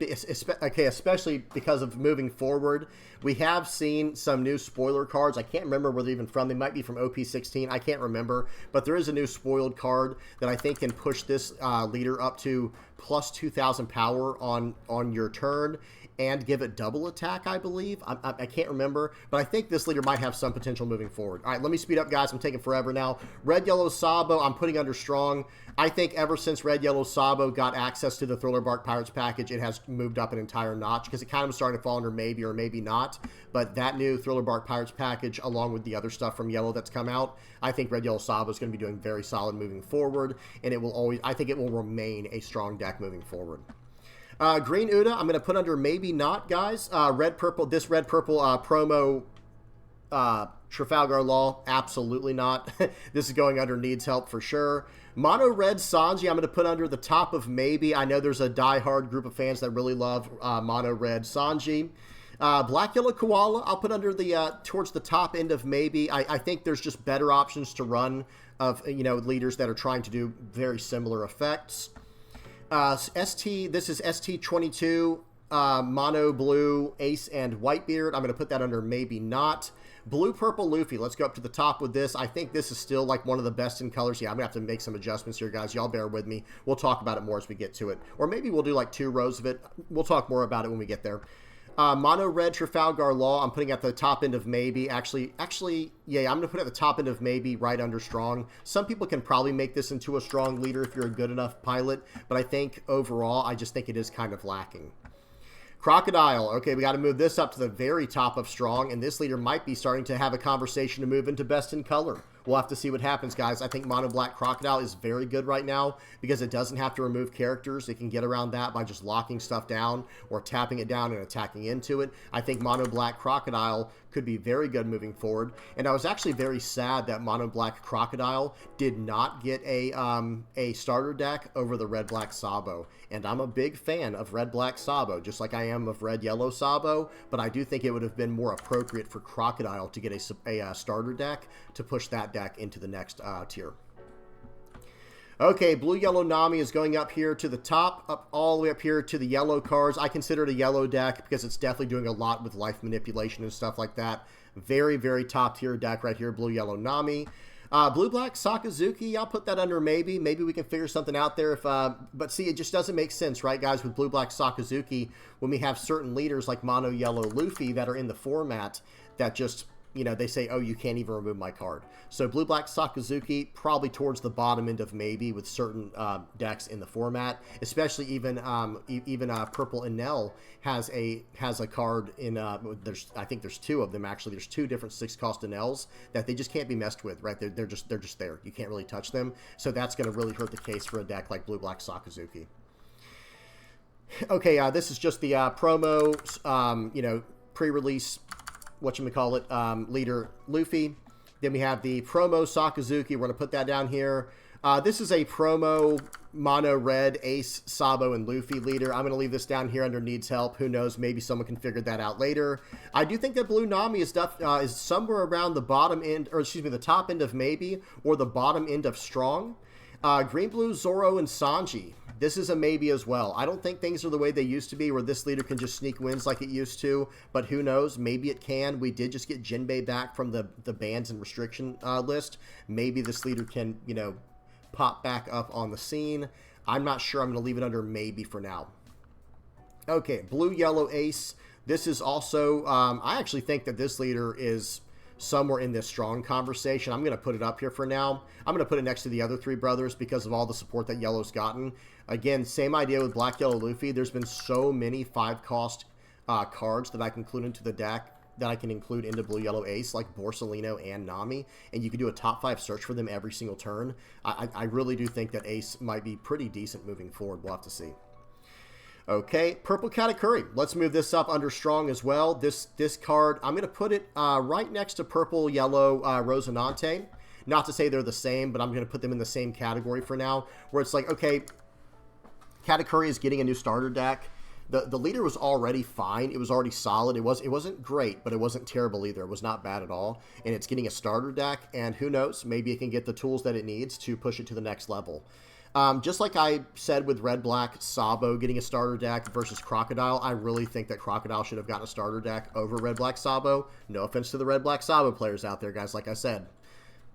[SPEAKER 1] okay, especially because of moving forward. We have seen some new spoiler cards. I can't remember where they're even from. They might be from OP-16. I can't remember. But there is a new spoiled card that I think can push this leader up to plus 2,000 power on your turn and give it double attack, I believe. I can't remember, but I think this leader might have some potential moving forward. All right, let me speed up, guys. I'm taking forever now. Red, Yellow, Sabo, I'm putting under strong. I think ever since Red, Yellow, Sabo got access to the Thriller Bark Pirates package, it has moved up an entire notch because it kind of was starting to fall under maybe or maybe not. But that new Thriller Bark Pirates package, along with the other stuff from Yellow that's come out, I think Red, Yellow, Sabo is going to be doing very solid moving forward, and I think it will remain a strong deck moving forward. Green Uda, I'm going to put under maybe not, guys. Red purple promo Trafalgar Law, absolutely not. This is going under needs help for sure. Mono red Sanji, I'm going to put under the top of maybe. I know there's a diehard group of fans that really love mono red Sanji. Black yellow Koala, I'll put under the towards the top end of maybe. I think there's just better options to run of leaders that are trying to do very similar effects. This is ST22, Mono Blue, Ace, and Whitebeard. I'm going to put that under maybe not. Blue Purple Luffy, let's go up to the top with this. I think this is still like one of the best in colors. Yeah, I'm going to have to make some adjustments here, guys. Y'all bear with me. We'll talk about it more as we get to it. Or maybe we'll do like 2 rows of it. We'll talk more about it when we get there. Mono Red Trafalgar Law, I'm putting at the top end of maybe. Actually, yeah, I'm going to put it at the top end of maybe, right under strong. Some people can probably make this into a strong leader if you're a good enough pilot, but I think overall, I just think it is kind of lacking. Crocodile, okay, we got to move this up to the very top of strong, and this leader might be starting to have a conversation to move into best in color. We'll have to see what happens, guys. I think Mono Black Crocodile is very good right now because it doesn't have to remove characters. It can get around that by just locking stuff down or tapping it down and attacking into it. I think Mono Black Crocodile could be very good moving forward. And I was actually very sad that Mono Black Crocodile did not get a starter deck over the Red Black Sabo. And I'm a big fan of Red Black Sabo, just like I am of Red Yellow Sabo. But I do think it would have been more appropriate for Crocodile to get a starter deck to push that deck into the next tier. Okay, Blue Yellow Nami is going up here to the top, up all the way up here to the yellow cards. I consider it a yellow deck because it's definitely doing a lot with life manipulation and stuff like that. Very, very top tier deck right here, Blue Yellow Nami. Blue Black Sakazuki, I'll put that under maybe. Maybe we can figure something out there. But see, it just doesn't make sense, right, guys, with Blue Black Sakazuki when we have certain leaders like Mono Yellow Luffy that are in the format that just, they say, oh, you can't even remove my card. So Blue Black Sakazuki, probably towards the bottom end of maybe with certain decks in the format, especially even Purple Enel has a card in, I think there's 2 of them actually. There's 2 different 6-cost Enels that they just can't be messed with, right? They're just there. You can't really touch them. So that's going to really hurt the case for a deck like Blue Black Sakazuki. Okay, this is just the promo, pre-release, leader Luffy. Then we have the promo Sakazuki. We're going to put that down here. This is a promo Mono Red Ace, Sabo, and Luffy leader. I'm going to leave this down here under needs help. Who knows? Maybe someone can figure that out later. I do think that Blue Nami is somewhere around the bottom end, or excuse me, the top end of maybe, or the bottom end of strong. Green Blue Zoro and Sanji. This is a maybe as well. I don't think things are the way they used to be where this leader can just sneak wins like it used to, but who knows? Maybe it can. We did just get Jinbei back from the bans and restriction list. Maybe this leader can, pop back up on the scene. I'm not sure. I'm going to leave it under maybe for now. Okay, Blue Yellow Ace. This is also, I actually think that this leader is somewhere in this strong conversation. I'm going to put it up here for now. I'm going to put it next to the other 3 brothers because of all the support that Yellow's gotten. Again, same idea with Black Yellow Luffy. There's been so many 5-cost cards that I can include into the deck that I can include into Blue Yellow Ace, like Borsalino and Nami, and you can do a top 5 search for them every single turn. I really do think that Ace might be pretty decent moving forward. We'll have to see. Okay, purple Katakuri. Let's move this up under strong as well. This card, I'm going to put it right next to purple yellow Rosinante. Not to say they're the same, but I'm going to put them in the same category for now, where it's like, okay, Katakuri is getting a new starter deck. The leader was already fine. It was already solid. It wasn't great, but it wasn't terrible either. It was not bad at all. And it's getting a starter deck, and who knows, maybe it can get the tools that it needs to push it to the next level. Just like I said with Red-Black Sabo getting a starter deck versus Crocodile, I really think that Crocodile should have gotten a starter deck over Red-Black Sabo. No offense to the Red-Black Sabo players out there, guys. Like I said,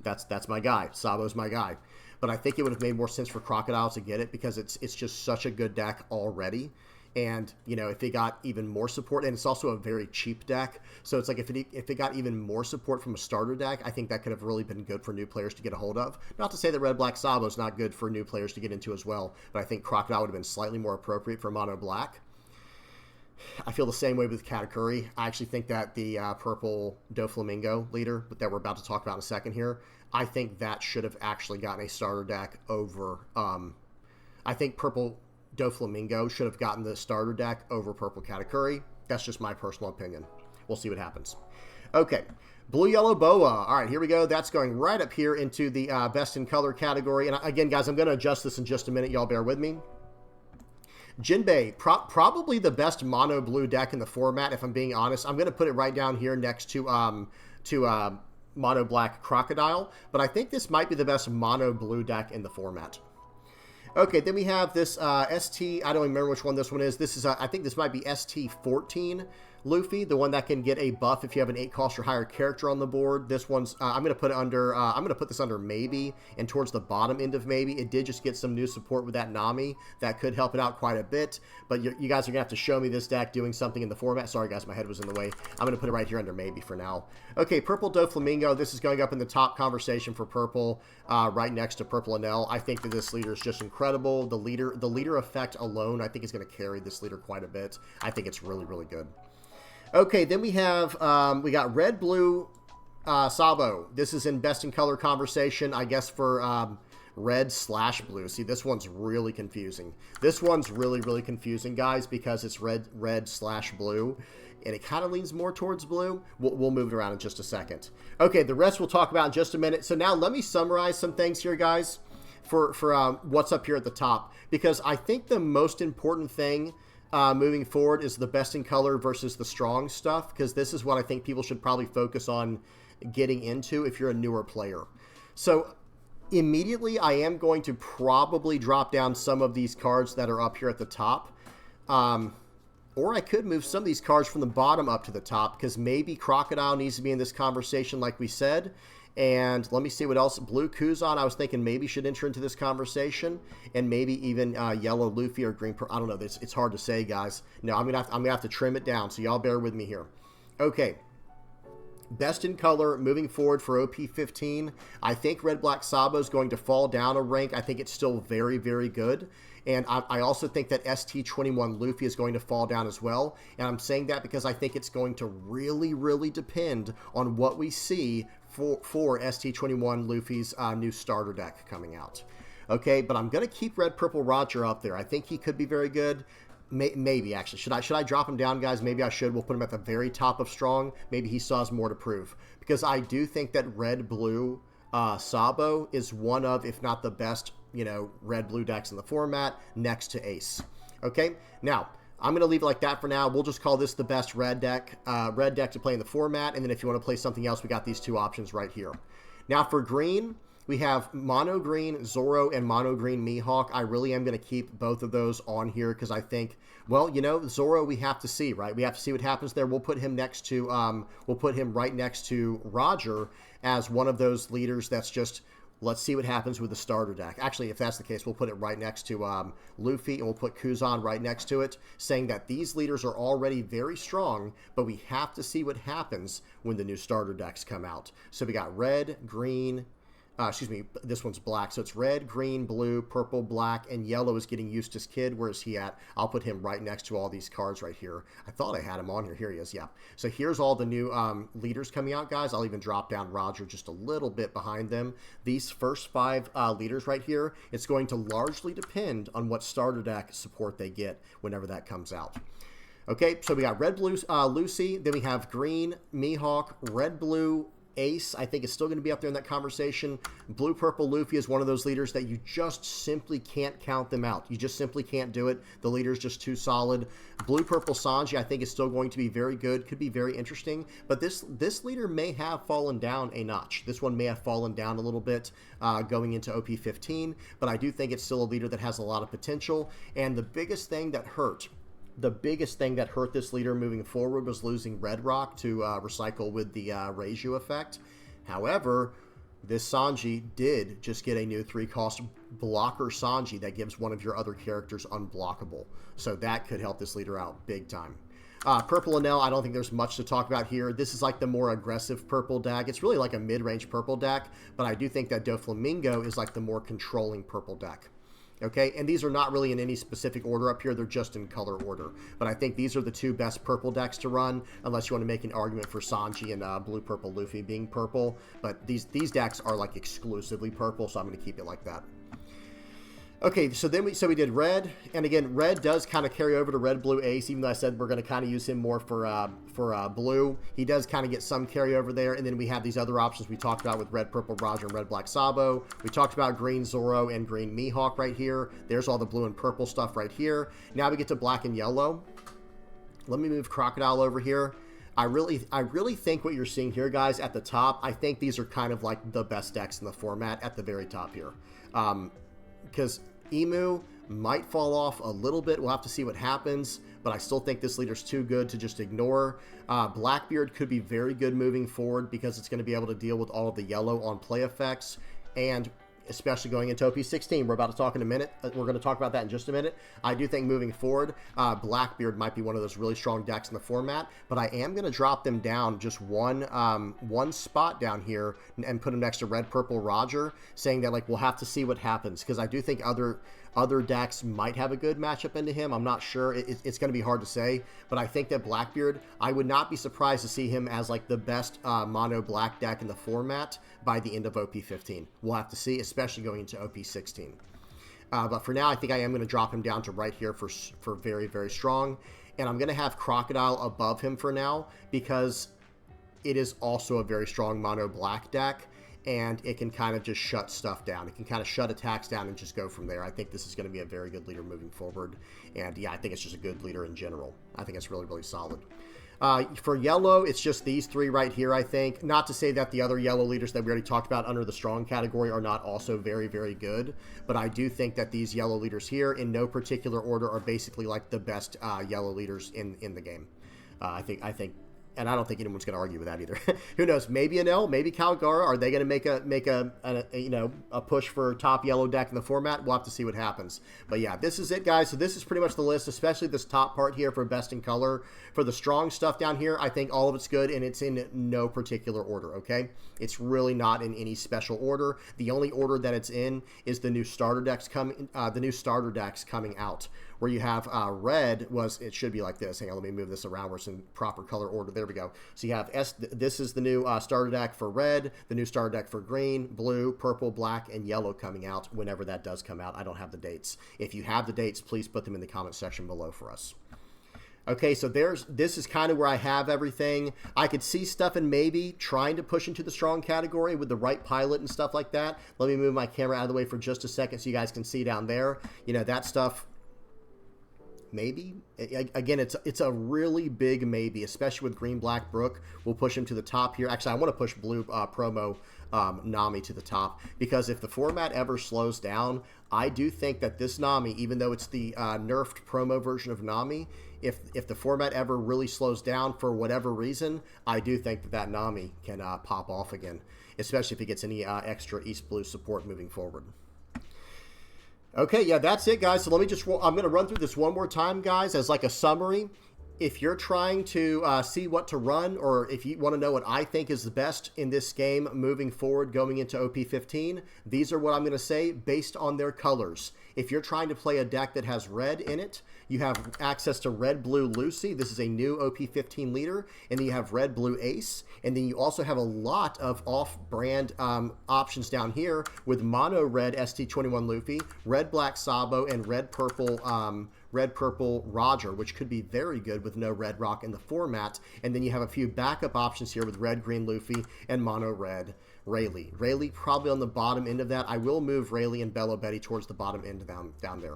[SPEAKER 1] that's my guy. Sabo's my guy. But I think it would have made more sense for Crocodile to get it because it's just such a good deck already. And, you know, if it got even more support, and it's also a very cheap deck, so it's like if it got even more support from a starter deck, I think that could have really been good for new players to get a hold of. Not to say that Red-Black Sabo is not good for new players to get into as well, but I think Crocodile would have been slightly more appropriate for Mono Black. I feel the same way with Katakuri. I actually think that the purple Doflamingo leader that we're about to talk about in a second here, I think that should have actually gotten a starter deck over... I think purple Doflamingo should have gotten the starter deck over purple Katakuri. That's just my personal opinion. We'll see what happens. Okay, blue yellow boa. All right, here we go. That's going right up here into the best in color category. And again, guys, I'm going to adjust this in just a minute. Y'all bear with me. Jinbei, probably the best mono blue deck in the format, if I'm being honest. I'm going to put it right down here next to mono black Crocodile, but I think this might be the best mono blue deck in the format. Okay, then we have this ST, I don't even remember which one this one is. This is, I think this might be ST-14 Luffy, the one that can get a buff if you have an 8 cost or higher character on the board. This one's, I'm going to put it under, I'm going to put this under maybe, and towards the bottom end of maybe. It did just get some new support with that Nami. That could help it out quite a bit, but you guys are going to have to show me this deck doing something in the format. Sorry guys, my head was in the way. I'm going to put it right here under maybe for now. Okay, purple Doflamingo. This is going up in the top conversation for purple, right next to purple Enel. I think that this leader is just incredible. The leader effect alone, I think, is going to carry this leader quite a bit. I think it's really, really good. Okay, then we have, we got red, blue, Sabo. This is in best in color conversation, I guess, for red/blue. See, this one's really confusing. This one's really, really confusing, guys, because it's red/blue, and it kind of leans more towards blue. We'll move it around in just a second. Okay, the rest we'll talk about in just a minute. So now let me summarize some things here, guys, for what's up here at the top, because I think the most important thing moving forward is the best in color versus the strong stuff, because this is what I think people should probably focus on getting into if you're a newer player. So immediately I am going to probably drop down some of these cards that are up here at the top, or I could move some of these cards from the bottom up to the top, because maybe Crocodile needs to be in this conversation like we said. And let me see what else. Blue Kuzan, I was thinking maybe should enter into this conversation, and maybe even yellow Luffy or green. I don't know. It's hard to say, guys. No, I'm gonna have to trim it down. So y'all bear with me here. Okay. Best in color moving forward for OP-15. I think Red Black Sabo is going to fall down a rank. I think it's still very, very good. And I also think that ST-21 Luffy is going to fall down as well. And I'm saying that because I think it's going to really, really depend on what we see for ST-21 Luffy's new starter deck coming out. Okay, but I'm going to keep Red Purple Roger up there. I think he could be very good. Maybe, actually. Should I drop him down, guys? Maybe I should. We'll put him at the very top of strong. Maybe he still has more to prove. Because I do think that Red-Blue Sabo is one of, if not the best, red-blue decks in the format, next to Ace. Okay? Now, I'm going to leave it like that for now. We'll just call this the best red deck to play in the format. And then if you want to play something else, we got these two options right here. Now, for green, we have Mono Green Zoro and Mono Green Mihawk. I really am going to keep both of those on here because I think, well, Zoro we have to see, right? We have to see what happens there. We'll put him next to, we'll put him right next to Roger as one of those leaders that's just, let's see what happens with the starter deck. Actually, if that's the case, we'll put it right next to Luffy, and we'll put Kuzan right next to it, saying that these leaders are already very strong, but we have to see what happens when the new starter decks come out. So we got red, green, excuse me, this one's black. So it's red, green, blue, purple, black, and yellow is getting Eustace Kid. Where's he at? I'll put him right next to all these cards right here. I thought I had him on here. Here he is, yeah. So here's all the new leaders coming out, guys. I'll even drop down Roger just a little bit behind them. These first 5 leaders right here, it's going to largely depend on what starter deck support they get whenever that comes out. Okay, so we got red, blue, Lucy. Then we have green, Mihawk, red, blue, Ace. I think is still going to be up there in that conversation. Blue, purple, Luffy is one of those leaders that you just simply can't count them out. You just simply can't do it. The leader's just too solid. Blue, purple, Sanji, I think is still going to be very good. Could be very interesting. But this leader may have fallen down a notch. This one may have fallen down a little bit going into OP-15. But I do think it's still a leader that has a lot of potential. And the biggest thing that hurt this leader moving forward was losing Red Rock to recycle with the Reiju effect. However, this Sanji did just get a new 3-cost blocker Sanji that gives one of your other characters unblockable. So that could help this leader out big time. Purple Enel, I don't think there's much to talk about here. This is like the more aggressive purple deck. It's really like a mid-range purple deck, but I do think that Doflamingo is like the more controlling purple deck. Okay, and these are not really in any specific order up here. They're just in color order. But I think these are the 2 best purple decks to run, unless you want to make an argument for Sanji and blue, purple, Luffy being purple. But these decks are like exclusively purple, so I'm going to keep it like that. Okay, so then we did red, and again, red does kind of carry over to red, blue, Ace, even though I said we're going to kind of use him more for blue. He does kind of get some carryover there, and then we have these other options we talked about with red, purple, Roger, and red, black, Sabo. We talked about green, Zoro, and green, Mihawk right here. There's all the blue and purple stuff right here. Now we get to black and yellow. Let me move Crocodile over here. I really think what you're seeing here, guys, at the top, I think these are kind of like the best decks in the format at the very top here. Because Emu might fall off a little bit. We'll have to see what happens, but I still think this leader's too good to just ignore. Blackbeard could be very good moving forward because it's going to be able to deal with all of the yellow on play effects, and especially going into OP-16. We're about to talk in a minute. We're going to talk about that in just a minute. I do think moving forward, Blackbeard might be one of those really strong decks in the format, but I am going to drop them down just one spot down here and put them next to red, purple, Roger, saying that like we'll have to see what happens, because I do think other decks might have a good matchup into him. I'm not sure. It's going to be hard to say, but I think that Blackbeard, I would not be surprised to see him as like the best mono black deck in the format by the end of OP-15. We'll have to see, especially going into OP-16. But for now, I think I am going to drop him down to right here for very, very strong. And I'm going to have Crocodile above him for now because it is also a very strong mono black deck. And it can kind of just shut stuff down. It can kind of shut attacks down and just go from there. I think this is going to be a very good leader moving forward. And yeah, I think it's just a good leader in general. I think it's really, really solid. For yellow, it's just these 3 right here, I think. Not to say that the other yellow leaders that we already talked about under the strong category are not also very, very good. But I do think that these yellow leaders here, in no particular order, are basically like the best yellow leaders in the game. I think and I don't think anyone's going to argue with that either. Who knows? Maybe Enel, maybe Calgara. Are they going to make a push for top yellow deck in the format? We'll have to see what happens. But yeah, this is it, guys. So this is pretty much the list, especially this top part here for best in color. For the strong stuff down here, I think all of it's good, and it's in no particular order. Okay, it's really not in any special order. The only order that it's in is the new starter decks coming. The new starter decks coming out, where you have red was, it should be like this. Hang on, let me move this around where it's in proper color order. There we go. So you have this is the new starter deck for red, the new starter deck for green, blue, purple, black, and yellow coming out whenever that does come out. I don't have the dates. If you have the dates, please put them in the comment section below for us. Okay, so this is kind of where I have everything. I could see stuff and maybe trying to push into the strong category with the right pilot and stuff like that. Let me move my camera out of the way for just a second so you guys can see down there. You know, that stuff, maybe. Again, it's a really big maybe, especially with green, black, Brook. We'll push him to the top here. Actually, I want to push blue promo Nami to the top, because if the format ever slows down, I do think that this Nami, even though it's the nerfed promo version of Nami, if the format ever really slows down for whatever reason, I do think that Nami can pop off again, especially if he gets any extra East Blue support moving forward. Okay, yeah, that's it, guys. So let me I'm going to run through this one more time, guys, as like a summary. if you're trying to see what to run, or if you want to know what I think is the best in this game moving forward going into OP-15, these are what I'm going to say based on their colors. If you're trying to play a deck that has red in it, you have access to Red Blue Lucy. This is a new OP-15 leader. And then you have Red Blue Ace. And then you also have a lot of off-brand options down here with Mono Red ST21 Luffy, Red Black Sabo, and Red Purple Roger, which could be very good with no Red Rock in the format. And then you have a few backup options here with Red Green Luffy and Mono Red Rayleigh. Rayleigh probably on the bottom end of that. I will move Rayleigh and Bello Betty towards the bottom end down there.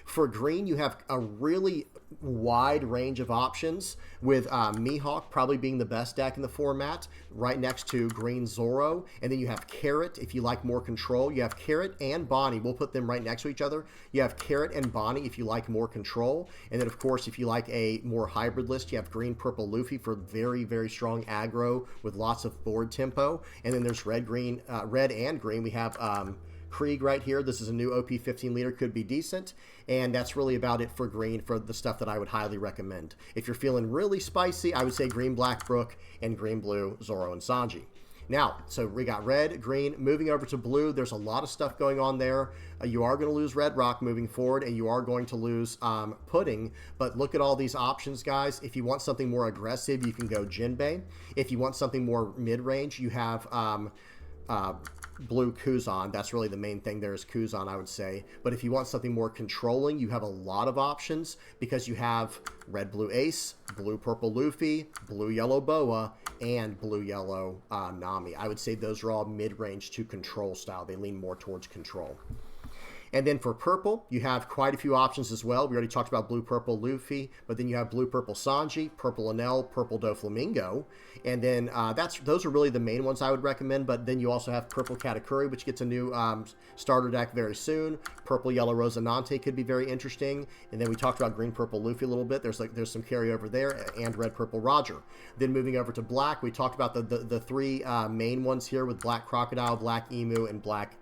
[SPEAKER 1] For green, you have a really wide range of options with Mihawk probably being the best deck in the format, right next to Green Zoro. And then you have Carrot if you like more control. You have Carrot and Bonnie. We'll put them right next to each other. You have Carrot and Bonnie if you like more control. And then, of course, if you like a more hybrid list, you have Green Purple Luffy for very, very strong aggro with lots of board tempo. And then there's red and green. We have Krieg right here. This is a new OP-15 leader, could be decent. And that's really about it for green, for the stuff that I would highly recommend. If you're feeling really spicy, I would say green Black Brook and green blue Zoro and Sanji. Now, so we got red, green. Moving over to blue, there's a lot of stuff going on there. You are going to lose Red Rock moving forward, and you are going to lose Pudding. But look at all these options, guys. If you want something more aggressive, you can go Jinbei. If you want something more mid-range, you have blue Kuzan. That's really the main thing there is Kuzan, I would say. But if you want something more controlling, you have a lot of options because you have red blue Ace, blue purple Luffy, blue yellow Boa, and blue yellow Nami. I would say those are all mid-range to control style. They lean more towards control. And then for purple, you have quite a few options as well. We already talked about blue-purple Luffy, but then you have blue-purple Sanji, purple Enel, purple Doflamingo. And then those are really the main ones I would recommend, but then you also have purple Katakuri, which gets a new starter deck very soon. Purple-yellow Rosinante could be very interesting. And then we talked about green-purple Luffy a little bit. There's some carryover there, and red-purple Roger. Then moving over to black, we talked about the three main ones here with Black Crocodile, Black Emu, and Black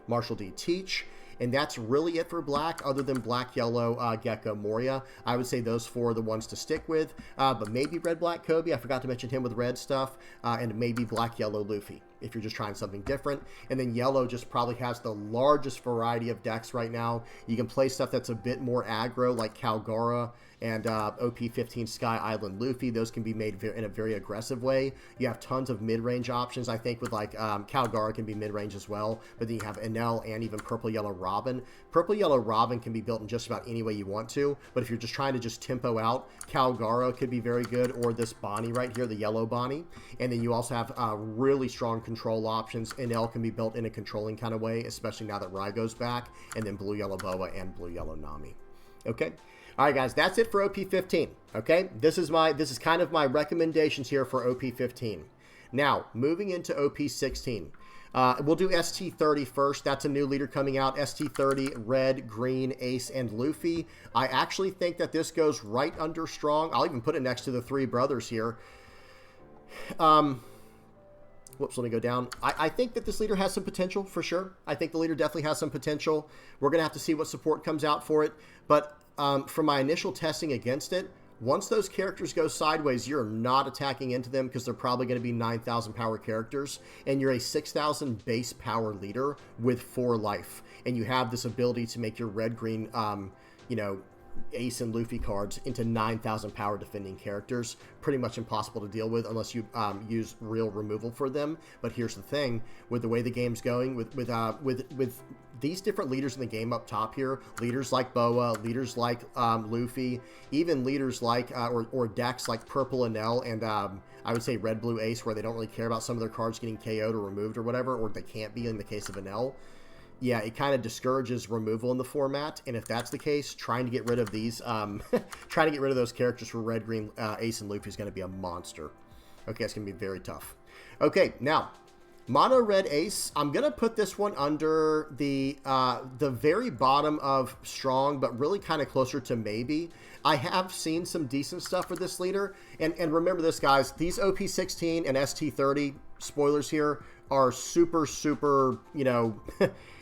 [SPEAKER 1] Marshall D. Teach. And that's really it for black, other than black, yellow, Gecko, Moria. I would say those four are the ones to stick with. But maybe red, black, Kobe. I forgot to mention him with red stuff. And maybe black, yellow, Luffy, if you're just trying something different. And then yellow just probably has the largest variety of decks right now. You can play stuff that's a bit more aggro, like Calgara and OP-15 Sky Island Luffy. Those can be made in a very aggressive way. You have tons of mid-range options. I think with like Calgara can be mid-range as well. But then you have Enel and even Purple Yellow Robin. Purple Yellow Robin can be built in just about any way you want to. But if you're just trying to just tempo out, Calgara could be very good, or this Bonnie right here, the yellow Bonnie. And then you also have really strong control options. Enel can be built in a controlling kind of way, especially now that Rai goes back. And then Blue Yellow Boa and Blue Yellow Nami. Okay. All right, guys, that's it for OP-15, okay? This is kind of my recommendations here for OP-15. Now, moving into OP-16. We'll do ST30 first. That's a new leader coming out. ST30, Red, Green, Ace, and Luffy. I actually think that this goes right under strong. I'll even put it next to the three brothers here. Whoops, let me go down. I think that this leader has some potential, for sure. I think the leader definitely has some potential. We're going to have to see what support comes out for it. But from my initial testing against it, once those characters go sideways, you're not attacking into them because they're probably going to be 9,000 power characters. And you're a 6,000 base power leader with 4 life. And you have this ability to make your red-green, Ace and Luffy cards into 9,000 power defending characters. Pretty much impossible to deal with unless you use real removal for them. But here's the thing, with the way the game's going, with these different leaders in the game up top here, leaders like Boa, leaders like Luffy, even leaders like or decks like Purple Enel and I would say Red Blue Ace, where they don't really care about some of their cards getting KO'd or removed or whatever, or they can't be in the case of Enel. Yeah, it kind of discourages removal in the format, and if that's the case, trying to get rid of these, trying to get rid of those characters for Red, Green, Ace, and Luffy is going to be a monster. Okay, it's going to be very tough. Okay, now, Mono Red Ace, I'm going to put this one under the very bottom of strong, but really kind of closer to maybe. I have seen some decent stuff for this leader, and remember this, guys, these OP-16 and ST30, spoilers here, are super, super,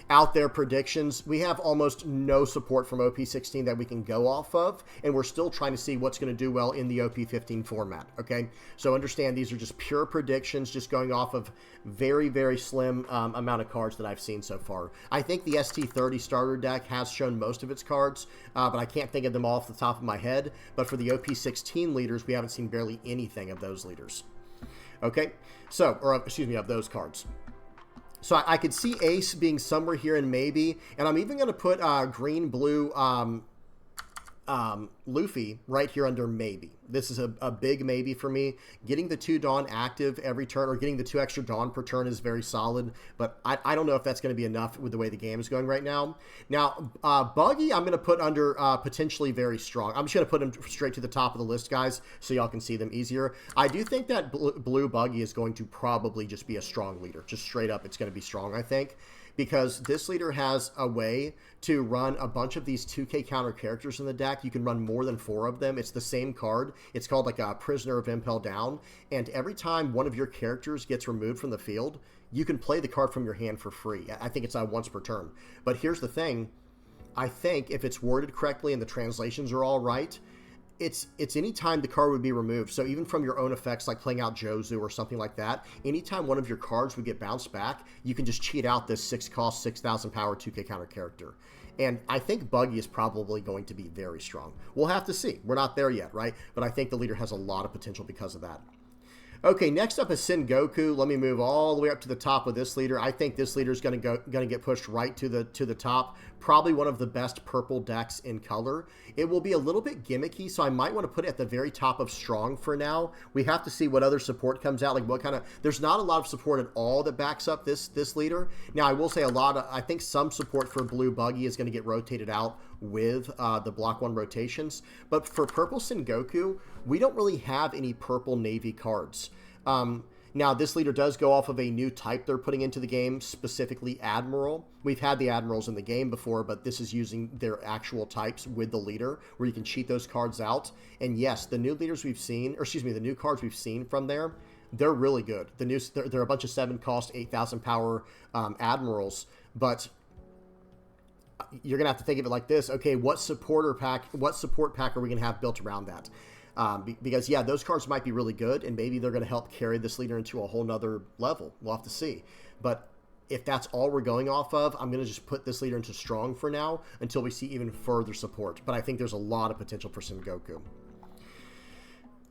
[SPEAKER 1] out there predictions, we have almost no support from OP-16 that we can go off of, and we're still trying to see what's going to do well in the OP-15 format, okay? So understand these are just pure predictions, just going off of very, very slim amount of cards that I've seen so far. I think the ST30 starter deck has shown most of its cards, but I can't think of them all off the top of my head. But for the OP-16 leaders, we haven't seen barely anything of those leaders. Okay, so, or excuse me, of those cards. So I could see Ace being somewhere here in maybe, and I'm even going to put green-blue Luffy right here under maybe. This is a big maybe for me. Getting the 2 Dawn active every turn, or getting the 2 extra Dawn per turn, is very solid, but I don't know if that's going to be enough with the way the game is going right now. Now, Buggy, I'm going to put under potentially very strong. I'm just going to put him straight to the top of the list, guys, so y'all can see them easier. I do think that blue Buggy is going to probably just be a strong leader. Just straight up, it's going to be strong, I think, because this leader has a way to run a bunch of these 2K counter characters in the deck. You can run more than 4 of them. It's the same card. It's called like a Prisoner of Impel Down, and every time one of your characters gets removed from the field, you can play the card from your hand for free. I think it's once per turn. But here's the thing. I think if it's worded correctly and the translations are all right, it's any time the card would be removed. So even from your own effects, like playing out Jozu or something like that, anytime one of your cards would get bounced back, you can just cheat out this 6-cost, 6,000 power 2K counter character. And I think Buggy is probably going to be very strong. We'll have to see. We're not there yet, right? But I think the leader has a lot of potential because of that. Okay, next up is Sengoku. Let me move all the way up to the top of this leader. I think this leader is going to get pushed right to the top. Probably one of the best purple decks in color. It will be a little bit gimmicky, so I might want to put it at the very top of strong for now. We have to see what other support comes out. Like what kind of, there's not a lot of support at all that backs up this leader. Now I will say I think some support for blue Buggy is going to get rotated out with the block 1 rotations. But for purple Sengoku, we don't really have any purple navy cards. Now, this leader does go off of a new type they're putting into the game, specifically Admiral. We've had the Admirals in the game before, but this is using their actual types with the leader, where you can cheat those cards out. And yes, the new leaders we've seen, or excuse me, the new cards we've seen from there, they're really good. They're a bunch of 7-cost, 8,000 power Admirals, but you're going to have to think of it like this. Okay, what support pack are we going to have built around that? Because, yeah, those cards might be really good, and maybe they're going to help carry this leader into a whole nother level. We'll have to see. But if that's all we're going off of, I'm going to just put this leader into strong for now until we see even further support. But I think there's a lot of potential for Sengoku.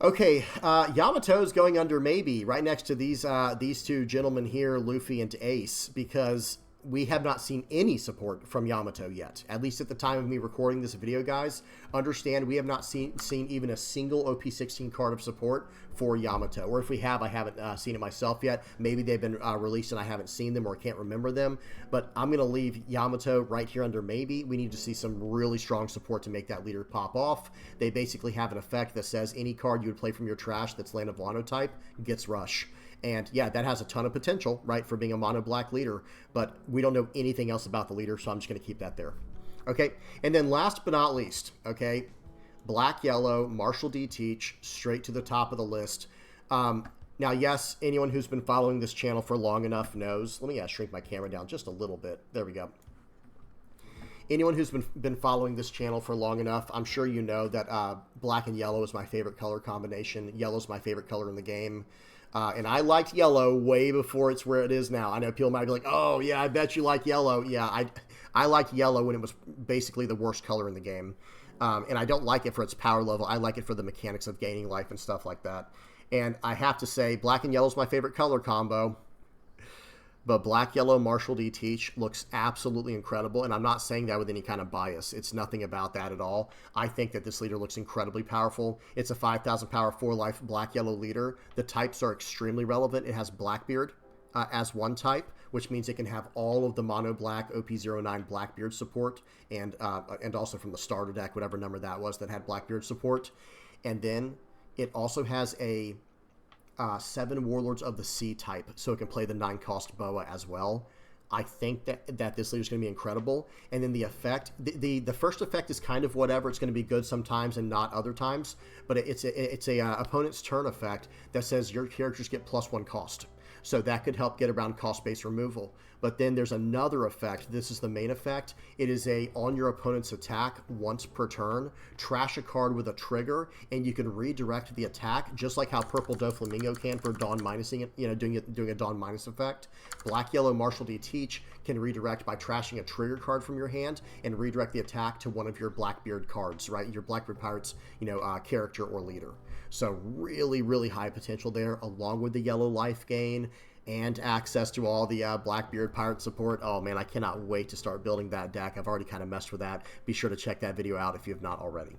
[SPEAKER 1] Okay, Yamato's going under maybe right next to these 2 gentlemen here, Luffy and Ace, because we have not seen any support from Yamato yet. At least at the time of me recording this video, guys. Understand, we have not seen even a single OP-16 card of support for Yamato. Or if we have, I haven't seen it myself yet. Maybe they've been released and I haven't seen them or can't remember them. But I'm going to leave Yamato right here under maybe. We need to see some really strong support to make that leader pop off. They basically have an effect that says any card you would play from your trash that's Land of Wano type gets Rush. And yeah, that has a ton of potential, right, for being a mono black leader, but we don't know anything else about the leader, so I'm just going to keep that there. Okay, and then last but not least, okay, black yellow, Marshall D. Teach, straight to the top of the list. Now, yes, anyone who's been following this channel for long enough knows. Let me shrink my camera down just a little bit. There we go. Anyone who's been following this channel for long enough, I'm sure you know that black and yellow is my favorite color combination. Yellow's my favorite color in the game. And I liked yellow way before it's where it is now. I know people might be like, oh, yeah, I bet you like yellow. Yeah, I liked yellow when it was basically the worst color in the game. And I don't like it for its power level. I like it for the mechanics of gaining life and stuff like that. And I have to say, black and yellow is my favorite color combo. But black, yellow, Marshall D. Teach looks absolutely incredible. And I'm not saying that with any kind of bias. It's nothing about that at all. I think that this leader looks incredibly powerful. It's a 5,000 power 4-life black, yellow leader. The types are extremely relevant. It has Blackbeard as one type, which means it can have all of the mono black OP-09 Blackbeard support. And also from the starter deck, whatever number that was that had Blackbeard support. And then it also has a 7 Warlords of the Sea type, so it can play the 9-cost Boa as well. I think that this leader is going to be incredible. And then the effect, the first effect is kind of whatever. It's going to be good sometimes and not other times. But it's a opponent's turn effect that says your characters get +1 cost. So that could help get around cost-based removal. But then there's another effect. This is the main effect. It is a on your opponent's attack once per turn, trash a card with a trigger, and you can redirect the attack just like how Purple Doflamingo can for Dawn minusing it, you know, doing a Dawn minus effect. Black Yellow Marshal D Teach can redirect by trashing a trigger card from your hand and redirect the attack to one of your Blackbeard cards, right? Your Blackbeard Pirates, you know, character or leader. So really, really high potential there, along with the yellow life gain and access to all the Blackbeard Pirate support. Oh man, I cannot wait to start building that deck. I've already kind of messed with that. Be sure to check that video out if you have not already.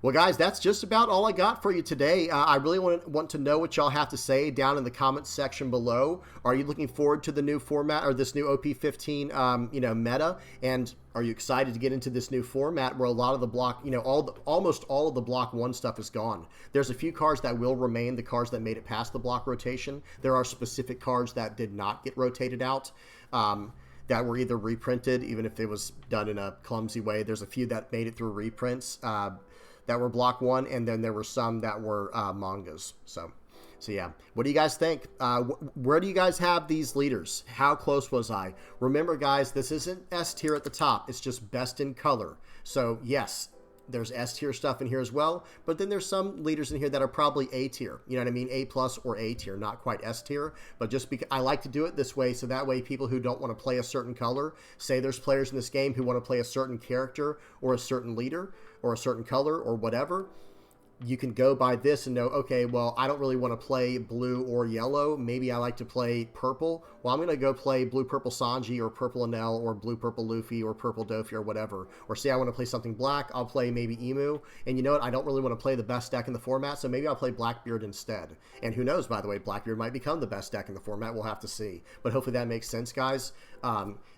[SPEAKER 1] Well, guys, that's just about all I got for you today. I really want to know what y'all have to say down in the comments section below. Are you looking forward to the new format or this new OP-15, you know, meta? And are you excited to get into this new format where a lot of the block, you know, almost all of the block 1 stuff is gone? There's a few cards that will remain, the cards that made it past the block rotation. There are specific cards that did not get rotated out. That were either reprinted, even if it was done in a clumsy way. There's a few that made it through reprints. That were block 1, and then there were some that were mangas. So yeah, what do you guys think? Where do you guys have these leaders? How close was I? Remember, guys, this isn't S tier at the top. It's just best in color. So yes, there's S tier stuff in here as well, but then there's some leaders in here that are probably A tier. You know what I mean? A plus or A tier, not quite S tier. But just because I like to do it this way, so that way people who don't want to play a certain color, say there's players in this game who want to play a certain character or a certain leader or a certain color or whatever, you can go by this and know, okay, well, I don't really want to play blue or yellow. Maybe I like to play purple. Well, I'm going to go play blue-purple Sanji or purple Enel or blue-purple Luffy or purple Dofi or whatever. Or say I want to play something black, I'll play maybe Emu. And you know what? I don't really want to play the best deck in the format, so maybe I'll play Blackbeard instead. And who knows, by the way, Blackbeard might become the best deck in the format. We'll have to see. But hopefully that makes sense, guys.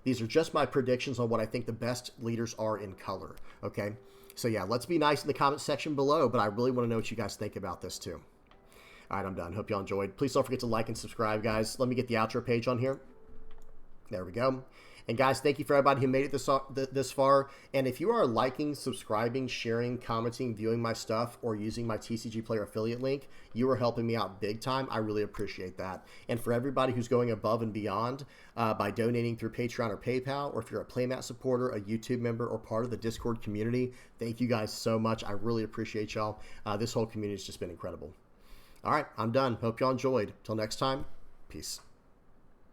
[SPEAKER 1] These are just my predictions on what I think the best leaders are in color, okay? So yeah, let's be nice in the comment section below, but I really want to know what you guys think about this too. All right, I'm done. Hope y'all enjoyed. Please don't forget to like and subscribe, guys. Let me get the outro page on here. There we go. And guys, thank you for everybody who made it this far. And if you are liking, subscribing, sharing, commenting, viewing my stuff, or using my TCG Player affiliate link, you are helping me out big time. I really appreciate that. And for everybody who's going above and beyond by donating through Patreon or PayPal, or if you're a Playmat supporter, a YouTube member, or part of the Discord community, thank you guys so much. I really appreciate y'all. This whole community has just been incredible. All right, I'm done. Hope y'all enjoyed. Till next time, peace.